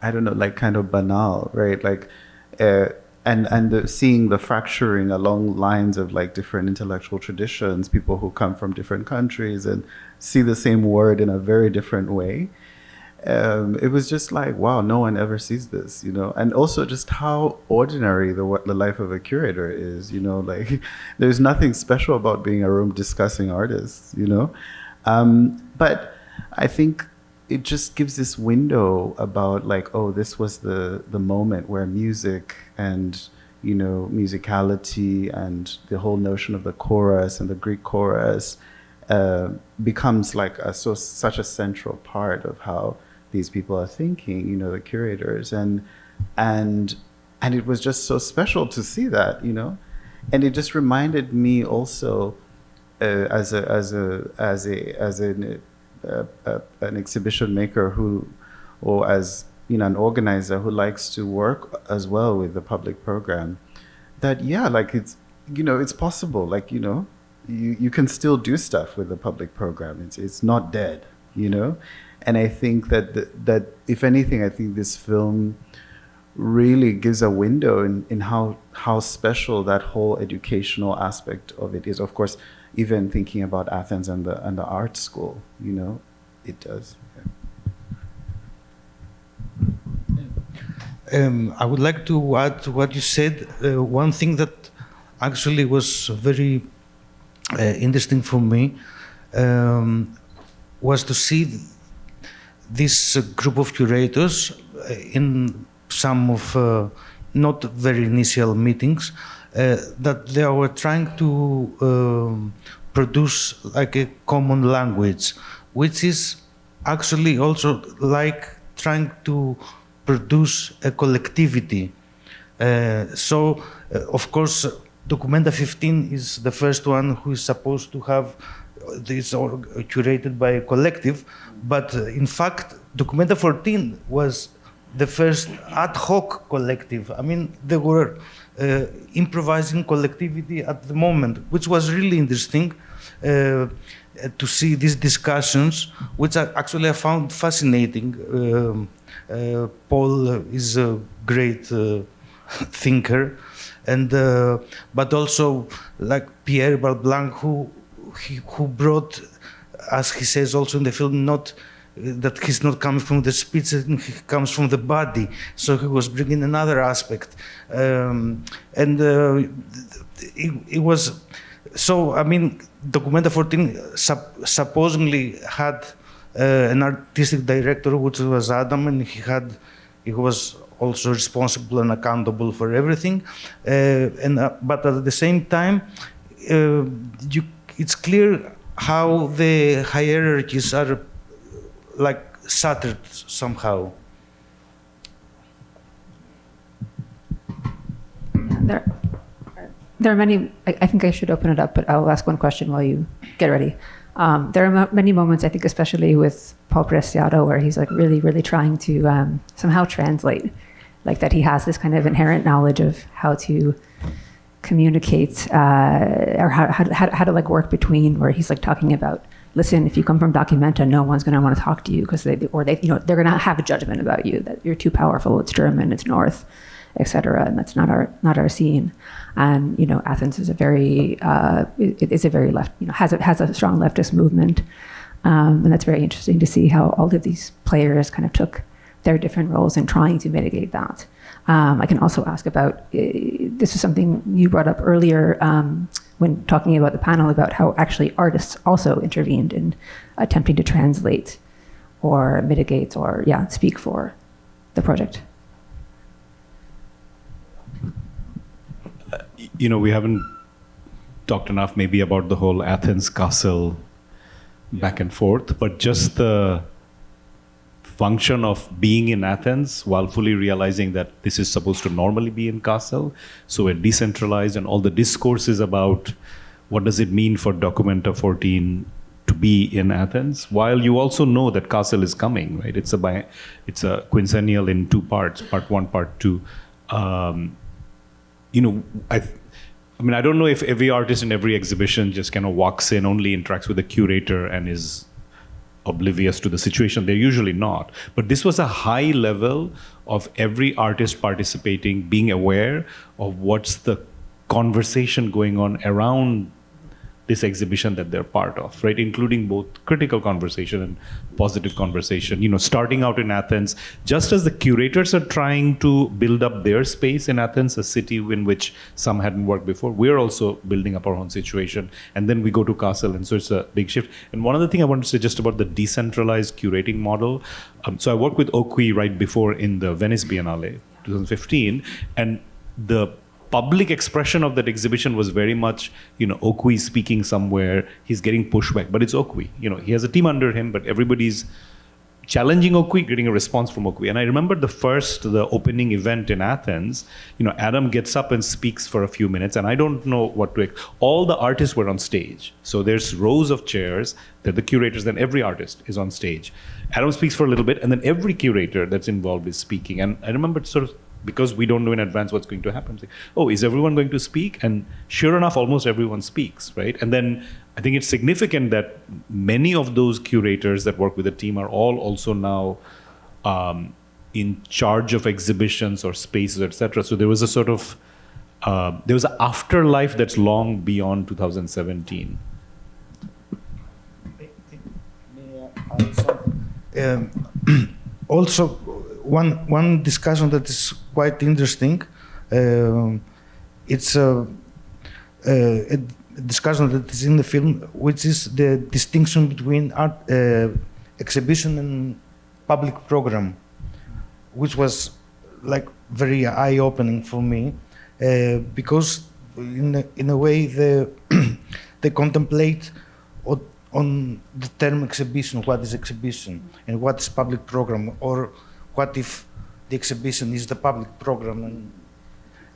don't know, kind of banal, right? Seeing the fracturing along lines of different intellectual traditions, people who come from different countries and see the same word in a very different way. It was just wow, no one ever sees this, and also just how ordinary the life of a curator is, there's nothing special about being in a room discussing artists, but I think it just gives this window about this was the moment where music and musicality and the whole notion of the chorus and the Greek chorus becomes such a central part of how these people are thinking, the curators, and it was just so special to see that, and it just reminded me also as an exhibition maker or as an organizer who likes to work as well with the public program, that it's it's possible, you can still do stuff with the public program. It's not dead, you know? And I think that if anything, I think this film really gives a window in how special that whole educational aspect of it is. Of course, even thinking about Athens and the art school, you know, it does. I would like to add to what you said. One thing that actually was very interesting for me was to see this group of curators in some of not very initial meetings that they were trying to produce like a common language, which is actually also like trying to produce a collectivity. Of course, Documenta 15 is the first one who is supposed to have this curated by a collective, but in fact, Documenta 14 was the first ad hoc collective. I mean, they were improvising collectivity at the moment, which was really interesting to see these discussions, which actually I found fascinating. Paul is a great thinker, and but also like Pierre Balblanc, who brought, as he says also in the film, not that he's not coming from the speech, he comes from the body. So he was bringing another aspect, and it was so. I mean, Documenta 14 supposedly had an artistic director, which was Adam, and he was also responsible and accountable for everything. But at the same time, it's clear how the hierarchies are like shattered somehow. There are many. I think I should open it up, but I'll ask one question while you get ready. There are many moments, I think, especially with Paul Preciado, where he's like really trying to somehow translate, like that he has this kind of inherent knowledge of how to communicate or how to like work between, where he's like talking about, listen, if you come from Documenta, no one's going to want to talk to you because they're going to have a judgment about you that you're too powerful. It's German, it's North, etc. And that's not our scene. And Athens is a very left, has a strong leftist movement, and that's very interesting to see how all of these players kind of took their different roles in trying to mitigate that. I can also ask about this is something you brought up earlier when talking about the panel about how actually artists also intervened in attempting to translate or mitigate or speak for the project. We haven't talked enough maybe about the whole Athens Kassel back and forth, but just the function of being in Athens while fully realizing that this is supposed to normally be in Kassel. So we're decentralized, and all the discourses about what does it mean for Documenta 14 to be in Athens, while you also know that Kassel is coming, right? It's a quincennial in two parts, part one, part two. I don't know if every artist in every exhibition just kind of walks in, only interacts with the curator and is oblivious to the situation. They're usually not. But this was a high level of every artist participating, being aware of what's the conversation going on around this exhibition that they're part of, right? Including both critical conversation and positive conversation. Starting out in Athens, just as the curators are trying to build up their space in Athens, a city in which some hadn't worked before, we're also building up our own situation. And then we go to Kassel, and so it's a big shift. And one other thing I want to say just about the decentralized curating model. So I worked with Okui right before in the Venice Biennale, 2015, and the public expression of that exhibition was very much, Okui speaking somewhere, he's getting pushback, but it's Okui. He has a team under him, but everybody's challenging Okui, getting a response from Okui. And I remember the opening event in Athens, Adam gets up and speaks for a few minutes, and I don't know what to expect. All the artists were on stage. So there's rows of chairs, they're the curators, then every artist is on stage. Adam speaks for a little bit, and then every curator that's involved is speaking. And I remember sort of because we don't know in advance what's going to happen. It's like, oh, is everyone going to speak? And sure enough, almost everyone speaks, right? And then I think it's significant that many of those curators that work with the team are all also now in charge of exhibitions or spaces, etc. So there was a sort of there was an afterlife that's long beyond 2017. Also, one discussion that is quite interesting. It's a discussion that is in the film, which is the distinction between art exhibition and public program, which was like very eye-opening for me, because in a way they contemplate on the term exhibition, what is exhibition and what is public program, or what if the exhibition is the public program,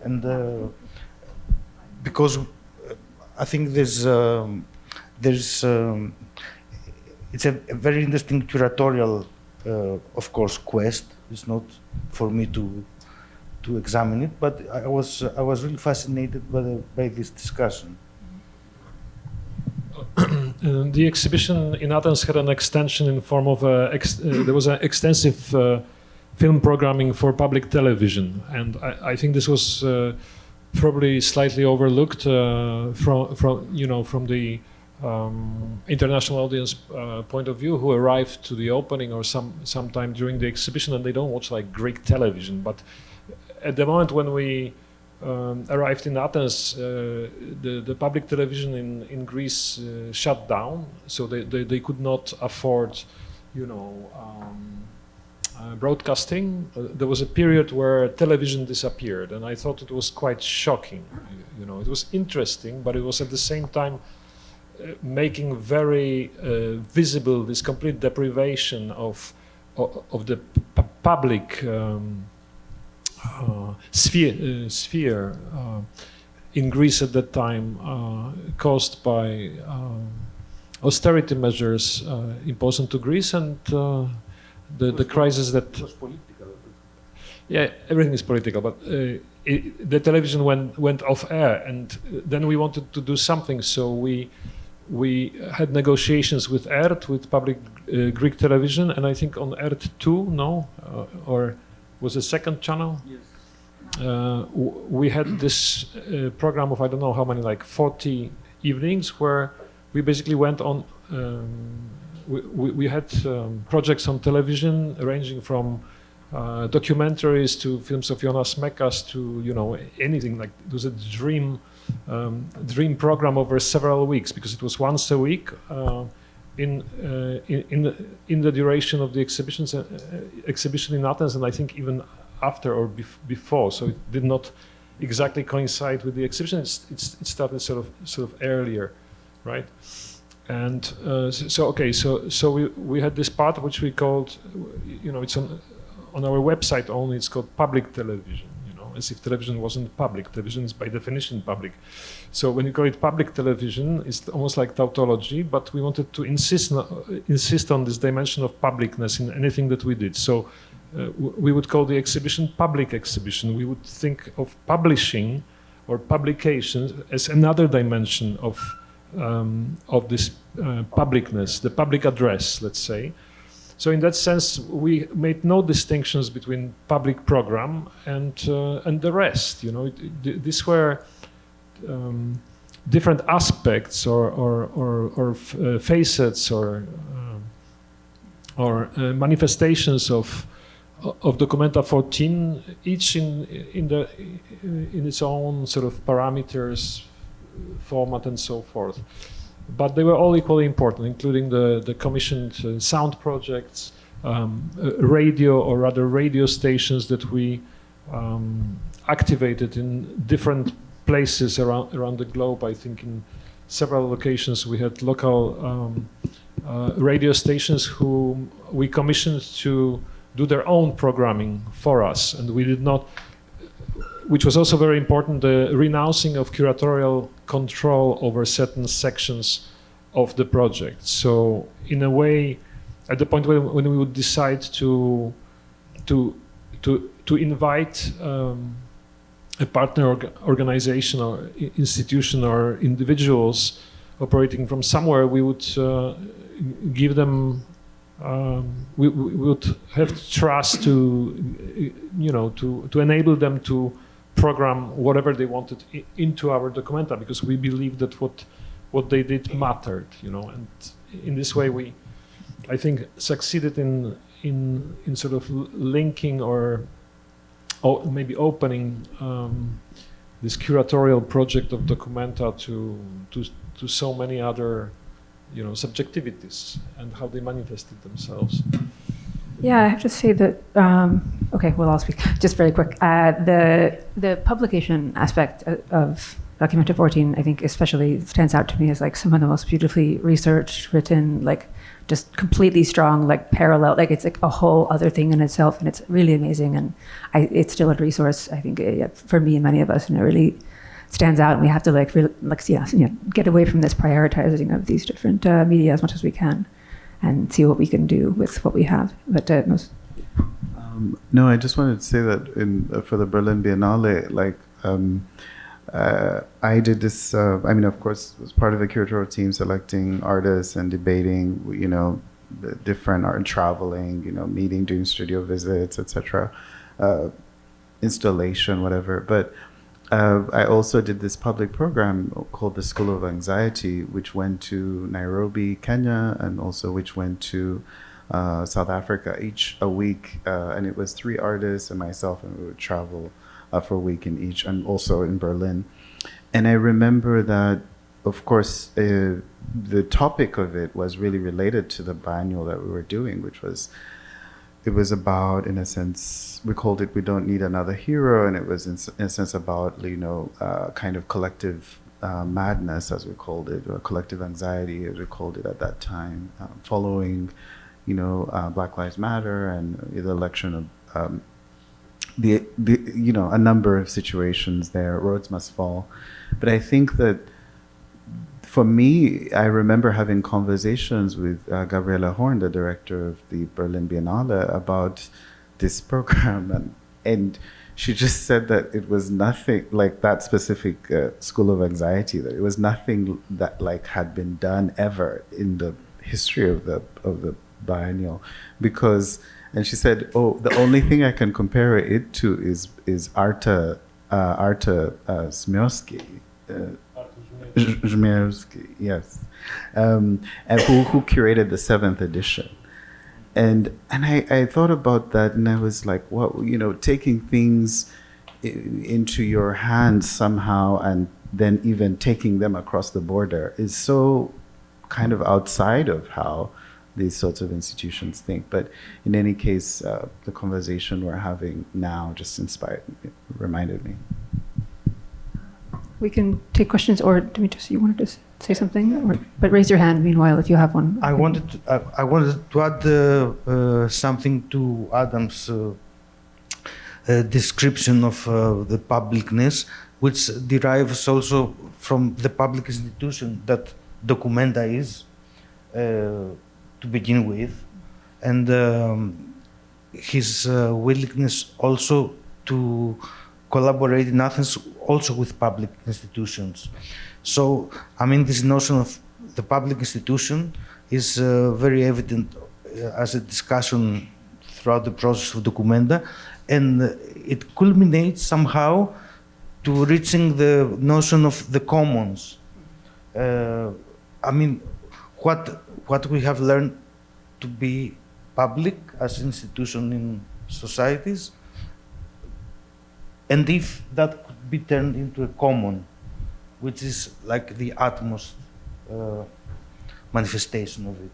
and because I think it's a very interesting curatorial, of course, quest. It's not for me to examine it, but I was really fascinated by this discussion. The exhibition in Athens had an extension in form of there was an extensive film programming for public television, and I think this was probably slightly overlooked from the international audience point of view, who arrived to the opening or sometime during the exhibition, and they don't watch like Greek television. But at the moment when we arrived in Athens, the public television in Greece shut down, so they could not afford, broadcasting. There was a period where television disappeared, and I thought it was quite shocking. It was interesting, but it was at the same time making very visible this complete deprivation of the public sphere in Greece at that time, caused by austerity measures imposed into Greece, and the crisis that... It was political. Yeah, everything is political, but the television went off air, and then we wanted to do something, so we had negotiations with ERT, with public Greek television, and I think on ERT 2, or was a second channel. Yes. We had this program of I don't know how many, like 40 evenings, where we basically went on. We had projects on television ranging from documentaries to films of Jonas Mekas to anything. Like it was a dream program over several weeks, because it was once a week. In the duration of the exhibition in Athens, and I think even after or before, so it did not exactly coincide with the exhibition. It started sort of earlier, right? And so we had this part which we called, it's on our website only. It's called public television. As if television wasn't public. Television is by definition public. So when you call it public television, it's almost like tautology, but we wanted to insist on this dimension of publicness in anything that we did. So we would call the exhibition public exhibition. We would think of publishing or publications as another dimension of this publicness, the public address, let's say. So in that sense, we made no distinctions between public program and the rest. These were different aspects or facets or manifestations of Documenta 14, each in its own sort of parameters, format, and so forth. But they were all equally important, including the commissioned sound projects, radio, or rather radio stations that we activated in different places around the globe. I think in several locations we had local radio stations who we commissioned to do their own programming for us, and we did not, which was also very important, the renouncing of curatorial control over certain sections of the project. So in a way, at the point when we would decide to to invite a partner organization or institution or individuals operating from somewhere. We would give them. We would have trust to, to enable them to program whatever they wanted into our documenta, because we believe that what they did mattered, and in this way we, I think, succeeded in sort of linking or maybe opening this curatorial project of documenta to so many other subjectivities and how they manifested themselves. Yeah, I have to say that, okay, well, I'll speak just very quick. The publication aspect of Documenta 14, I think especially stands out to me as like some of the most beautifully researched, written, like just completely strong, like parallel, like it's like a whole other thing in itself, and it's really amazing. And it's still a resource, I think, for me and many of us, and it really stands out. And we have to get away from this prioritizing of these different media as much as we can, and see what we can do with what we have. But no, I just wanted to say that for the Berlin Biennale, I did this. Of course, was part of the curatorial team selecting artists and debating, the different art, traveling, meeting, doing studio visits, etc., installation, whatever. But I also did this public program called the School of Anxiety, which went to Nairobi, Kenya, and also which went to South Africa, each a week. And it was 3 artists and myself, and we would travel for a week in each, and also in Berlin. And I remember that, of course, the topic of it was really related to the biennial that we were doing, which was, it was about, in a sense, we called it We Don't Need Another Hero, and it was in a sense about, kind of collective madness, as we called it, or collective anxiety, as we called it at that time, following, Black Lives Matter and the election of a number of situations there. Roads must fall. But I think that for me, I remember having conversations with Gabriela Horn, the director of the Berlin Biennale, about this program, and she just said that it was nothing like that specific School of Anxiety, that it was nothing that had been done ever in the history of the biennial, because. And she said, "Oh, the only thing I can compare it to is Arta Szymczyk, yes, and who curated the 7th edition." And I thought about that, and I was like, "What? Taking things into your hands somehow, and then even taking them across the border is so kind of outside of how these sorts of institutions think." But in any case, the conversation we're having now just reminded me. we can take questions, or Dimitris, you wanted to say something? But raise your hand meanwhile if you have one. I wanted to add something to Adam's description of the publicness, which derives also from the public institution that Documenta is, to begin with, and his willingness also to collaborate in Athens also with public institutions. So, this notion of the public institution is very evident as a discussion throughout the process of Documenta, and it culminates somehow to reaching the notion of the commons. What we have learned to be public as an institution in societies, and if that could be turned into a common, which is like the utmost manifestation of it.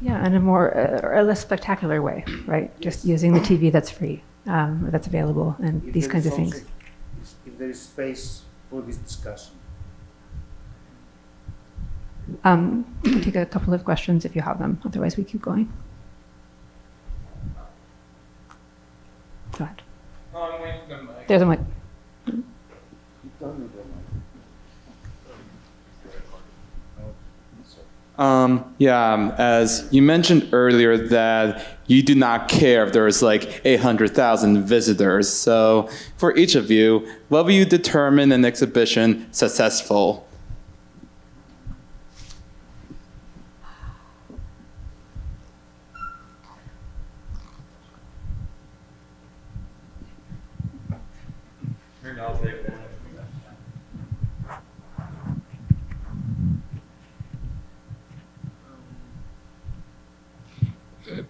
Yeah, in a more or a less spectacular way, right? Just using the TV that's free, or that's available, and these kinds of things. If there is space for this discussion. We can take a couple of questions if you have them. Otherwise, we keep going. Go ahead. There's a mic. As you mentioned earlier that you do not care if there's like 800,000 visitors. So for each of you, what will you determine an exhibition successful?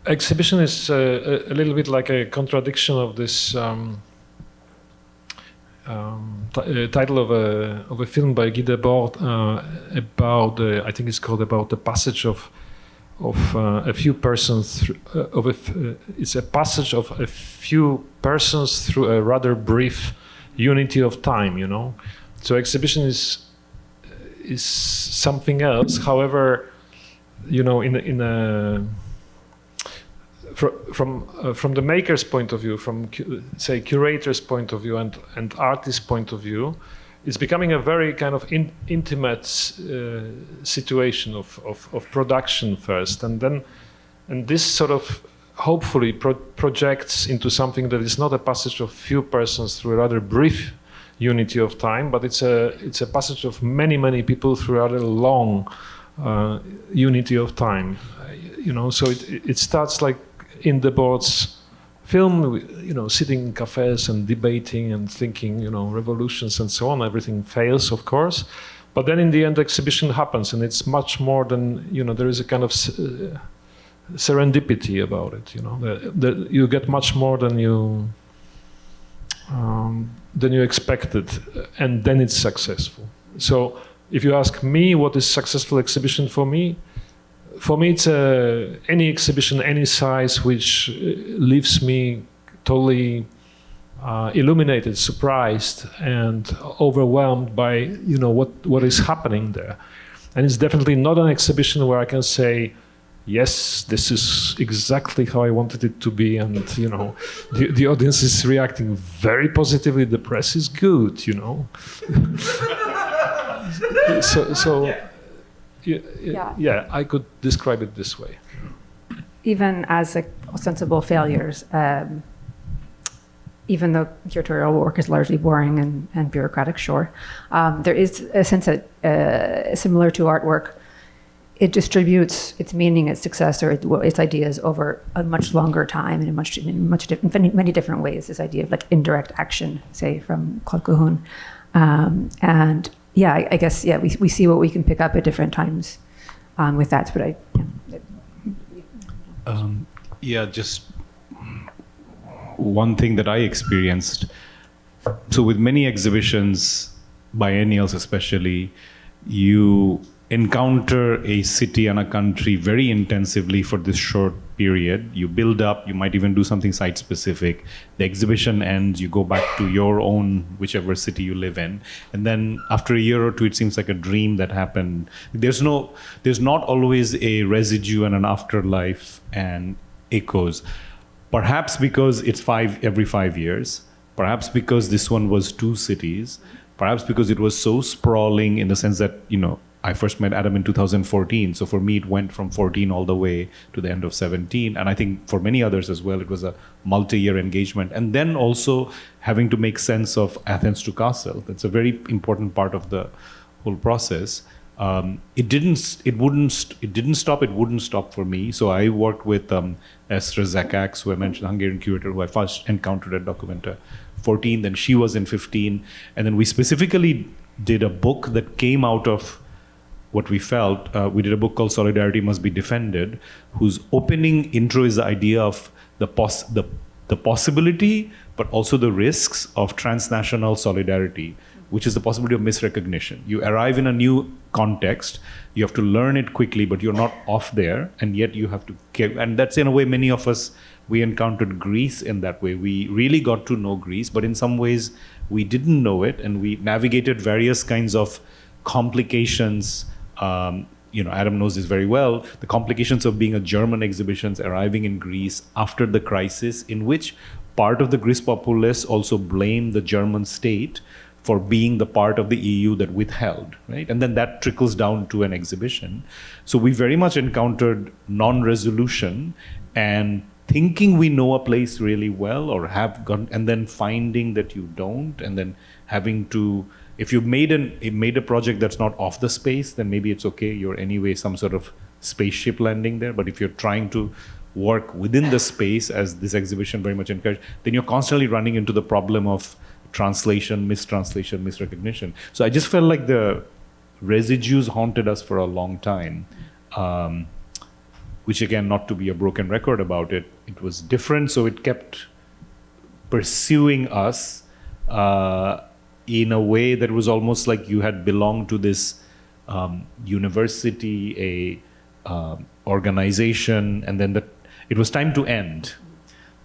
Exhibition is a little bit like a contradiction of this title of a film by Guy Debord about I think it's called about the passage of a few persons it's a passage of a few persons through a rather brief unity of time, you know. So exhibition is something else. However, you know, in a from the maker's point of view, from say curator's point of view and artist's point of view, it's becoming a very kind of intimate situation of production first, and this sort of hopefully projects into something that is not a passage of few persons through a rather brief unity of time, but it's a passage of many people through a rather long unity of time. You know, so it starts like in Debord's film, you know, sitting in cafes and debating and thinking, you know, revolutions and so on. Everything fails, of course, but then in the end, exhibition happens, and it's much more than, you know, there is a kind of serendipity about it. You know, you get much more than you expected, and then it's successful. So, if you ask me what is successful exhibition for me it's any exhibition, any size, which leaves me totally illuminated, surprised, and overwhelmed by, you know, what is happening there. And it's definitely not an exhibition where I can say, yes, this is exactly how I wanted it to be, and, you know, the audience is reacting very positively. The press is good, you know. So. Yeah, I could describe it this way. Even as ostensible failures, even though curatorial work is largely boring and bureaucratic, sure, there is a sense that, similar to artwork, it distributes its meaning, its success, or its ideas over a much longer time and in many different ways. This idea of like indirect action, say from Claude Cahun, and yeah, I guess, yeah, we see what we can pick up at different times with that, but just one thing that I experienced. So with many exhibitions, biennials especially, you encounter a city and a country very intensively for this short period. You build up, you might even do something site specific. The exhibition ends, you go back to your own, whichever city you live in. And then after a year or two, it seems like a dream that happened. There's not always a residue and an afterlife and echoes. Perhaps because it's every 5 years, perhaps because this one was 2 cities, perhaps because it was so sprawling in the sense that, you know, I first met Adam in 2014. So for me, it went from 14 all the way to the end of 17. And I think for many others as well, it was a multi-year engagement. And then also having to make sense of Athens to Kassel. That's a very important part of the whole process. It didn't stop for me. So I worked with Rakes, who I mentioned, Hungarian curator, who I first encountered at Documenta 14. Then she was in 15. And then we specifically did a book that came out of what we felt. We did a book called Solidarity Must Be Defended, whose opening intro is the idea of the possibility, but also the risks of transnational solidarity, which is the possibility of misrecognition. You arrive in a new context, you have to learn it quickly, but you're not off there, and yet you have to care. And that's in a way, many of us, we encountered Greece in that way. We really got to know Greece, but in some ways, we didn't know it, and we navigated various kinds of complications. Adam knows this very well, the complications of being a German exhibition arriving in Greece after the crisis, in which part of the Greece populace also blamed the German state for being the part of the EU that withheld, right? And then that trickles down to an exhibition. So we very much encountered non-resolution and thinking we know a place really well or have gone, and then finding that you don't, and then having to, if you've made a project that's not off the space, then maybe it's okay, you're anyway some sort of spaceship landing there. But if you're trying to work within the space, as this exhibition very much encouraged, then you're constantly running into the problem of translation, misrecognition. So I just felt like the residues haunted us for a long time, which again, not to be a broken record about it, it was different, so it kept pursuing us in a way that was almost like you had belonged to this university, a organization, and then it was time to end.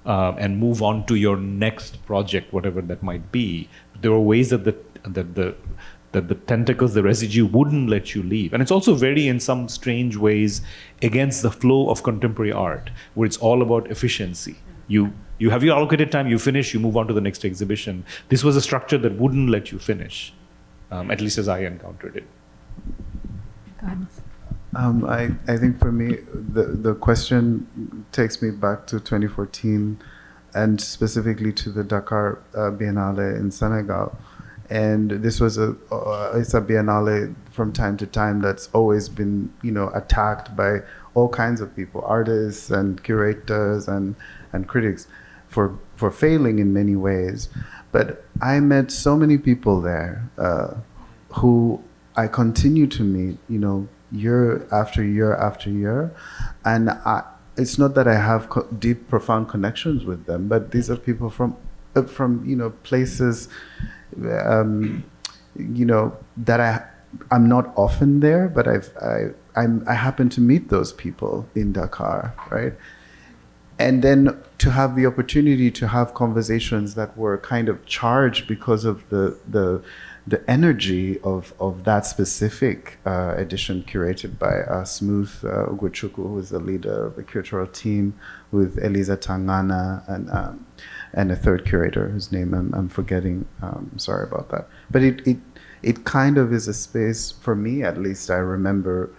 And move on to your next project, whatever that might be. There were ways that the tentacles, the residue, wouldn't let you leave. And it's also very, in some strange ways, against the flow of contemporary art, where it's all about efficiency. You have your allocated time, you finish, you move on to the next exhibition. This was a structure that wouldn't let you finish, at least as I encountered it. Go ahead. I think for me, the question takes me back to 2014 and specifically to the Dakar Biennale in Senegal. And this was it's a biennale from time to time that's always been, attacked by all kinds of people, artists and curators and critics for failing in many ways. But I met so many people there who I continue to meet, year after year after year, and it's not that I have deep, profound connections with them, but these are people from places, that I'm not often there, but I happen to meet those people in Dakar, right? And then to have the opportunity to have conversations that were kind of charged because of the energy of that specific edition curated by Smooth Ugochukwu, who is the leader of the curatorial team, with Eliza Tangana and a third curator whose name I'm forgetting. Sorry about that. But it kind of is a space, for me at least, I remember,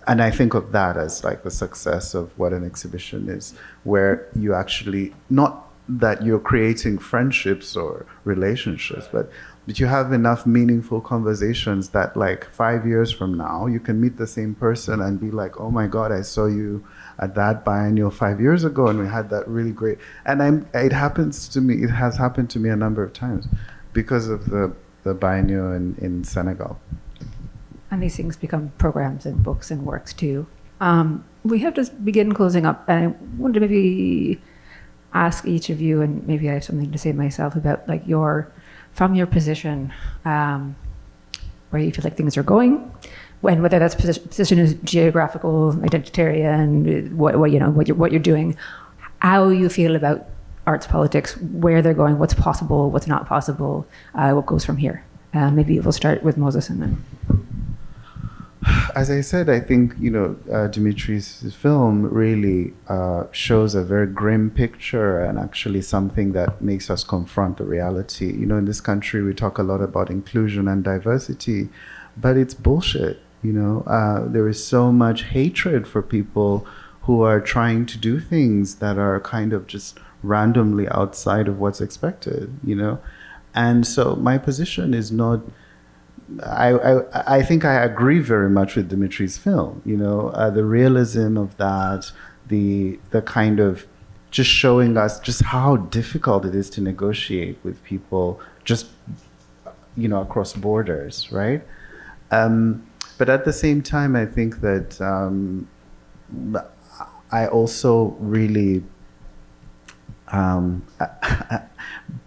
and I think of that as like the success of what an exhibition is, where you actually, not that you're creating friendships or relationships, but you have enough meaningful conversations that like 5 years from now, you can meet the same person and be like, oh my God, I saw you at that biennial 5 years ago and we had that really great. And it happens to me, it has happened to me a number of times because of the biennial in Senegal. And these things become programs and books and works too. We have to begin closing up, and I wanted to maybe ask each of you, and maybe I have something to say myself about like from your position, where you feel like things are going, whether that's position is geographical, identitarian, what you're doing, how you feel about arts politics, where they're going, what's possible, what's not possible, what goes from here. Maybe we'll start with Moses and then. As I said, I think, Dimitris' film really shows a very grim picture and actually something that makes us confront the reality. In this country, we talk a lot about inclusion and diversity, but it's bullshit. There is so much hatred for people who are trying to do things that are kind of just randomly outside of what's expected, And so my position is not, I think I agree very much with Dimitris' film, the realism of that, the kind of just showing us just how difficult it is to negotiate with people just, across borders, right? But at the same time, I think that I also really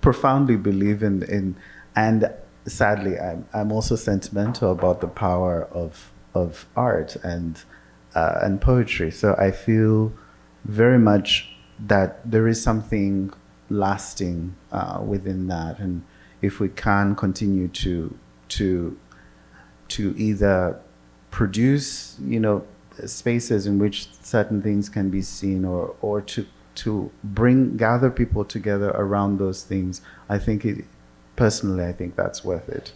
profoundly believe in and sadly, I'm also sentimental about the power of art and poetry. So I feel very much that there is something lasting within that, and if we can continue to either produce, spaces in which certain things can be seen, or to gather people together around those things, I think personally, I think that's worth it.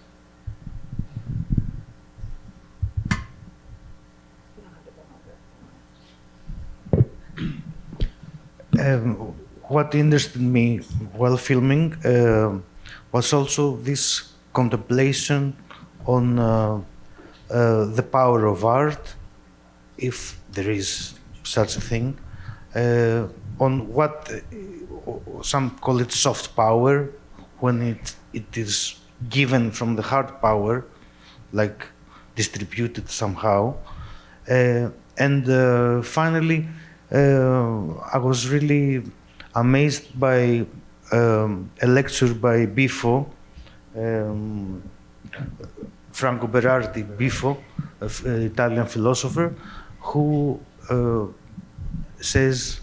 What interested me while filming was also this contemplation on the power of art, if there is such a thing, on what some call it soft power, when it is given from the hard power, like distributed somehow. And finally, I was really amazed by a lecture by Bifo, Franco Berardi Bifo, an Italian philosopher, who says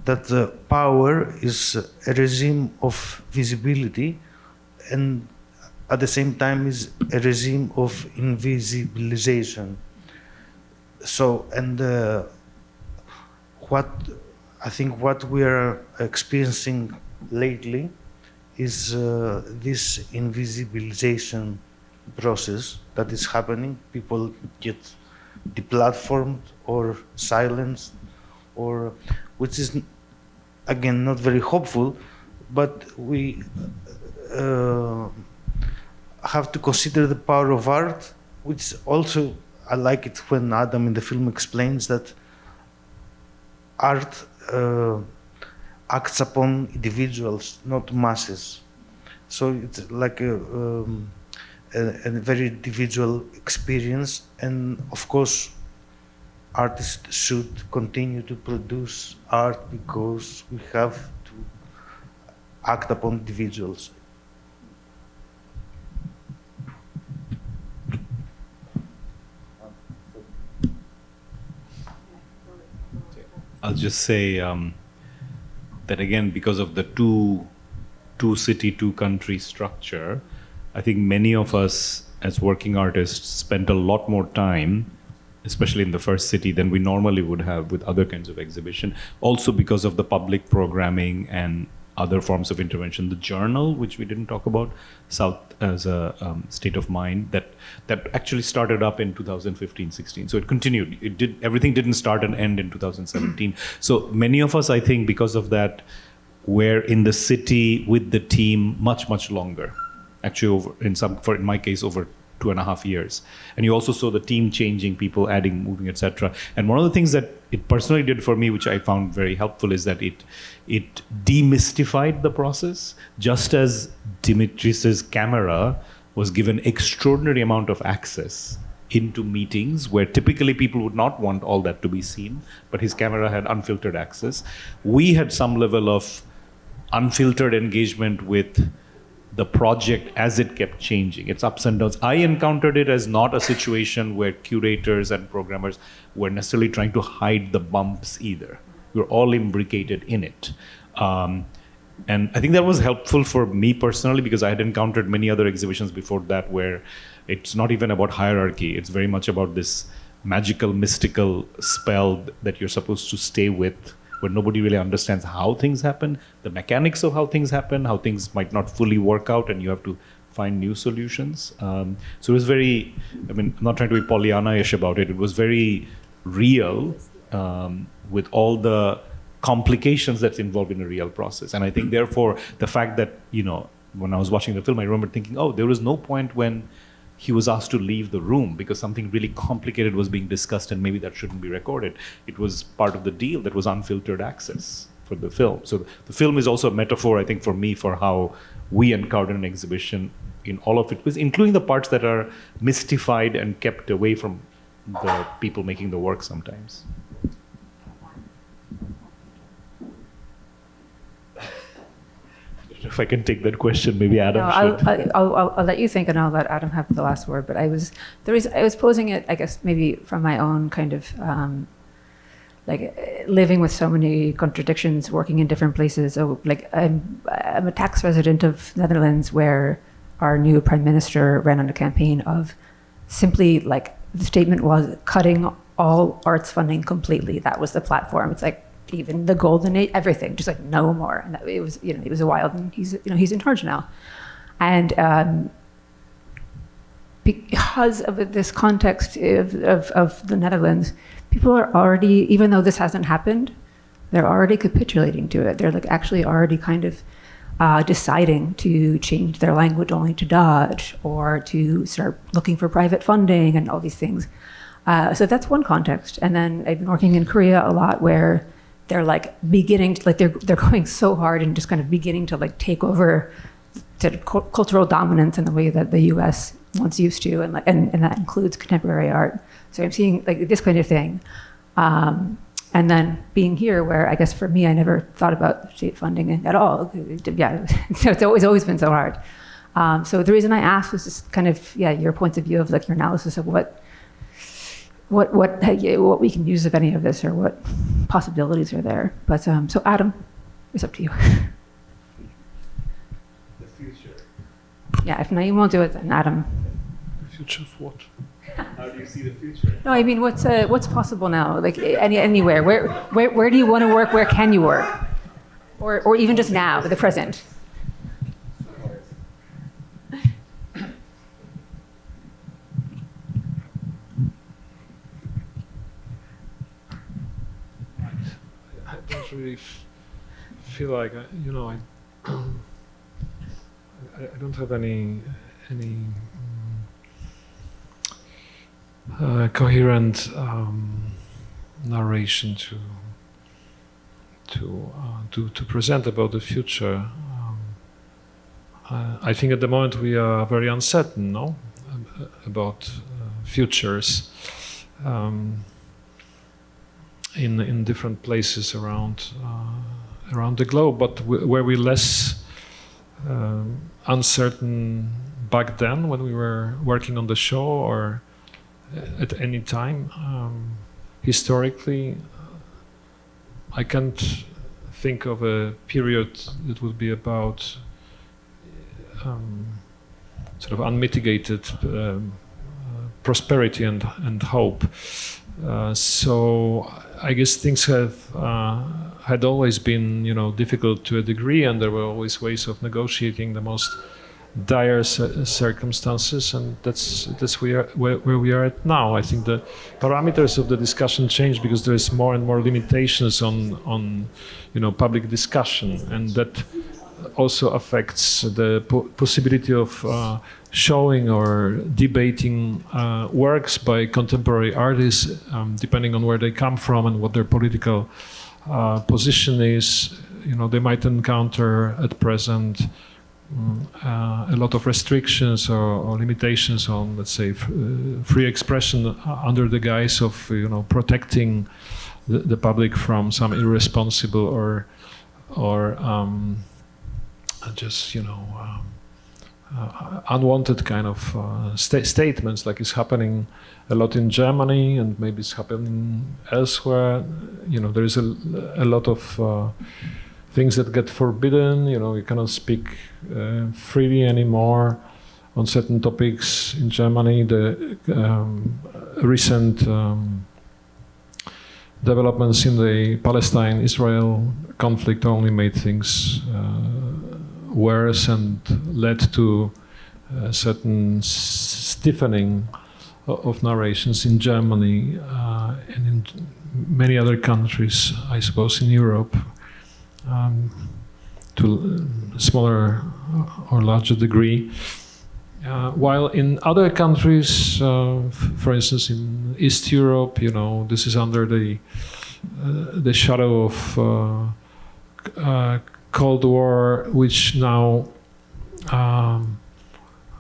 that power is a regime of visibility and at the same time is a regime of invisibilization. So, and what we are experiencing lately is this invisibilization process that is happening. People get deplatformed or silenced, or which is again not very hopeful, but we have to consider the power of art, which also I like it when Adam in the film explains that art acts upon individuals, not masses. So it's like a very individual experience, and of course artists should continue to produce art because we have to act upon individuals. I'll just say that again, because of the two city, two country structure, I think many of us as working artists spent a lot more time, especially in the first city, than we normally would have with other kinds of exhibition. Also because of the public programming and other forms of intervention. The journal, which we didn't talk about, South as a state of mind, that actually started up in 2015-16. So it continued. Everything didn't start and end in 2017. So many of us, I think, because of that, were in the city with the team much longer. Actually, in my case, over 2.5 years. And you also saw the team changing, people adding, moving, etc. And one of the things that it personally did for me, which I found very helpful, is that it demystified the process. Just as Dimitris's camera was given extraordinary amount of access into meetings where typically people would not want all that to be seen, but his camera had unfiltered access. We had some level of unfiltered engagement with the project as it kept changing, its ups and downs. I encountered it as not a situation where curators and programmers were necessarily trying to hide the bumps either. We were all imbricated in it. And I think that was helpful for me personally, because I had encountered many other exhibitions before that where it's not even about hierarchy. It's very much about this magical, mystical spell that you're supposed to stay with, where nobody really understands how things happen, the mechanics of how things happen, how things might not fully work out, and you have to find new solutions. So it was very, I'm not trying to be Pollyanna-ish about it, it was very real with all the complications that's involved in a real process. And I think therefore, the fact that, when I was watching the film, I remember thinking, there was no point when he was asked to leave the room because something really complicated was being discussed and maybe that shouldn't be recorded. It was part of the deal that was unfiltered access for the film. So the film is also a metaphor, I think, for me, for how we encounter an exhibition in all of it, including the parts that are mystified and kept away from the people making the work sometimes. If I can take that question, maybe Adam should. I'll let you think, and I'll let Adam have the last word. But I was posing it, I guess, maybe from my own kind of living with so many contradictions, working in different places. So, I'm a tax resident of Netherlands, where our new prime minister ran on a campaign of simply the statement was cutting all arts funding completely. That was the platform. It's even the golden age, everything, just no more. And it was a wild, and he's in charge now. And because of this context of the Netherlands, people are already, even though this hasn't happened, they're already capitulating to it. They're like actually already kind of deciding to change their language only to Dutch, or to start looking for private funding and all these things. So that's one context. And then I've been working in Korea a lot, where they're like beginning to, like they're going so hard and just kind of beginning to like take over cultural dominance in the way that the U.S. once used to, and that includes contemporary art. So I'm seeing like this kind of thing. And then being here, where I guess for me, I never thought about state funding at all. Yeah, so it's always been so hard. So the reason I asked was just kind of, your points of view of like your analysis of what we can use of any of this, or what possibilities are there. But so Adam, it's up to you. The future. Yeah, if Naeem won't do it, then Adam. The future of what? How do you see the future? No, I mean, what's possible now? Like anywhere. Where do you want to work? Where can you work? Or even just now, the present. I don't really feel like I don't have any coherent narration to present about the future. I think at the moment we are very uncertain, about futures in different places around the globe, but were we less uncertain back then when we were working on the show, or at any time historically? I can't think of a period that would be about sort of unmitigated prosperity and hope. So I guess things had always been, difficult to a degree, and there were always ways of negotiating the most dire circumstances, and that's where we are at now. I think the parameters of the discussion change because there is more and more limitations on public discussion, and that also affects the possibility of showing or debating works by contemporary artists, depending on where they come from and what their political position is. They might encounter at present a lot of restrictions or limitations on, let's say, free expression under the guise of protecting the public from some irresponsible or just unwanted kind of statements, like it's happening a lot in Germany, and maybe it's happening elsewhere. There is a lot of things that get forbidden. You cannot speak freely anymore on certain topics in Germany. The recent developments in the Palestine-Israel conflict only made things worse and led to a certain stiffening of narrations in Germany and in many other countries, I suppose, in Europe. To a smaller or larger degree, while in other countries, for instance in East Europe, this is under the shadow of Cold War, which now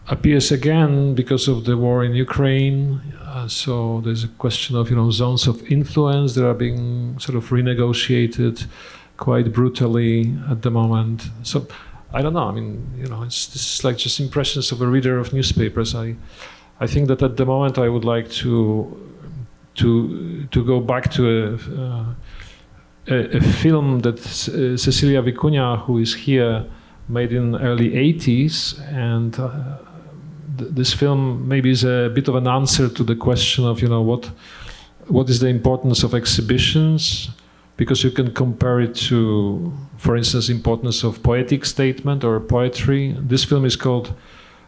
appears again because of the war in Ukraine. So there's a question of zones of influence that are being sort of renegotiated quite brutally at the moment. So I don't know. I mean, this is like just impressions of a reader of newspapers. I think that at the moment I would like to go back to a film that Cecilia Vicuña, who is here, made in early 80s, and this film maybe is a bit of an answer to the question of what is the importance of exhibitions because you can compare it to, for instance, importance of poetic statement or poetry. This film is called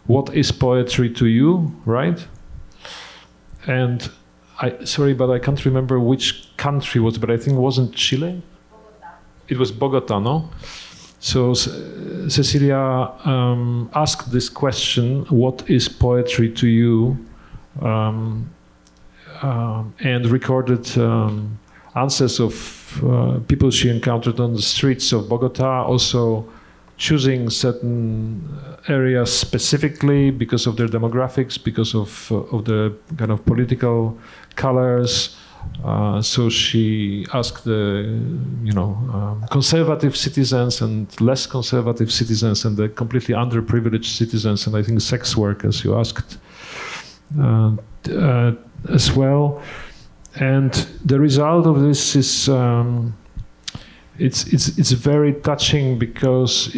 What is Poetry to You, right? And sorry, but I can't remember which country it was, but I think it wasn't Chile. It was Bogota, no? So Cecilia asked this question, what is poetry to you? And recorded answers of people she encountered on the streets of Bogota, also choosing certain areas specifically because of their demographics, because of the kind of political colors. So she asked the, conservative citizens and less conservative citizens and the completely underprivileged citizens, and I think sex workers you asked as well. And the result of this is it's very touching, because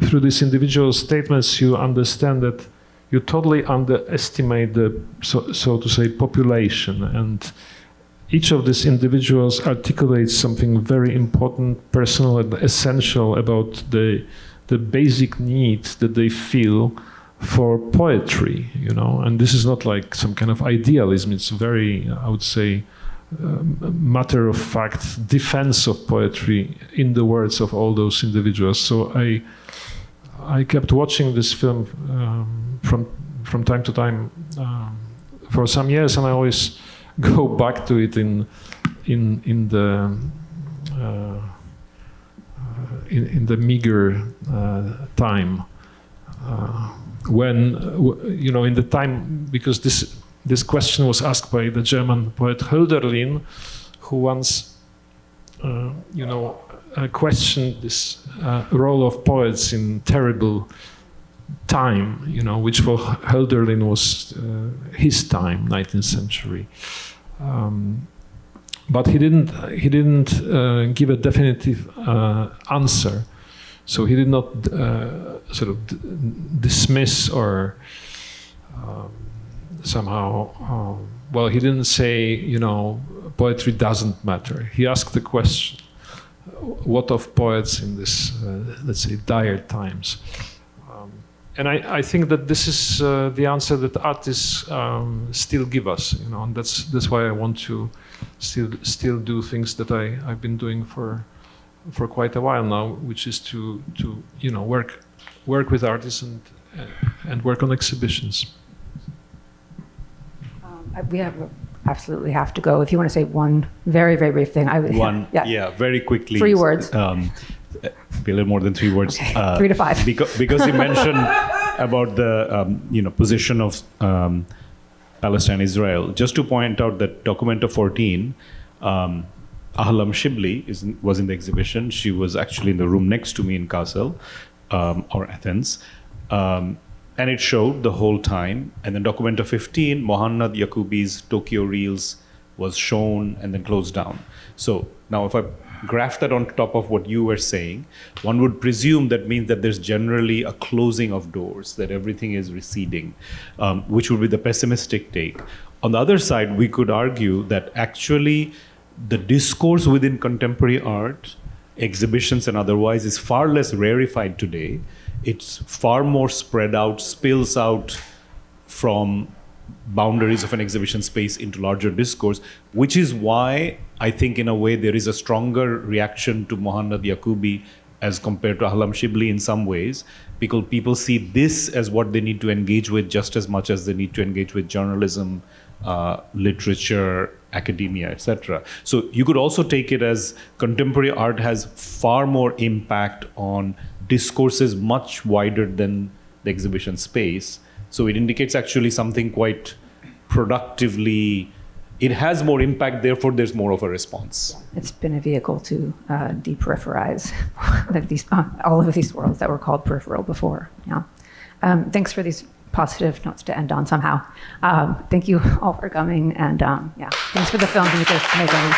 through these individual statements you understand that you totally underestimate the, so to say, population, and each of these individuals articulates something very important, personal, and essential about the basic needs that they feel for poetry, and this is not like some kind of idealism. It's very, I would say, matter of fact defense of poetry in the words of all those individuals. So I kept watching this film from time to time for some years, and I always go back to it in the meager time when in the time, because this question was asked by the German poet Hölderlin, who once questioned this role of poets in terrible time, which for Hölderlin was his time, 19th century. But he didn't give a definitive answer. So he did not sort of dismiss or somehow, he didn't say, poetry doesn't matter. He asked the question, what of poets in this, let's say, dire times? And I think that this is the answer that artists still give us, and that's why I want to still do things that I've been doing for quite a while now, which is to work with artists and work on exhibitions. We absolutely have to go. If you want to say one very, very brief thing, I would. Very quickly. 3 words. Be a little more than 3 words. Okay. 3 to 5. Because you mentioned about the position of Palestine, Israel. Just to point out that Documenta 14. Ahlam Shibli was in the exhibition. She was actually in the room next to me in Kassel, or Athens. And it showed the whole time. And then Documenta 15, Mohammad Yaqubi's Tokyo Reels was shown and then closed down. So now if I graph that on top of what you were saying, one would presume that means that there's generally a closing of doors, that everything is receding, which would be the pessimistic take. On the other side, we could argue that actually the discourse within contemporary art, exhibitions and otherwise, is far less rarefied today. It's far more spread out, spills out from boundaries of an exhibition space into larger discourse, which is why I think in a way there is a stronger reaction to Mohammad Yaqubi as compared to Ahlam Shibli in some ways, because people see this as what they need to engage with just as much as they need to engage with journalism, literature, academia, etc. So you could also take it as contemporary art has far more impact on discourses much wider than the exhibition space. So it indicates actually something quite productively, it has more impact, therefore there's more of a response. It's been a vehicle to deperipheralize all of these worlds that were called peripheral before. Yeah. Thanks for these positive notes to end on somehow. Thank you all for coming, and thanks for the film, Dimitris. Amazing.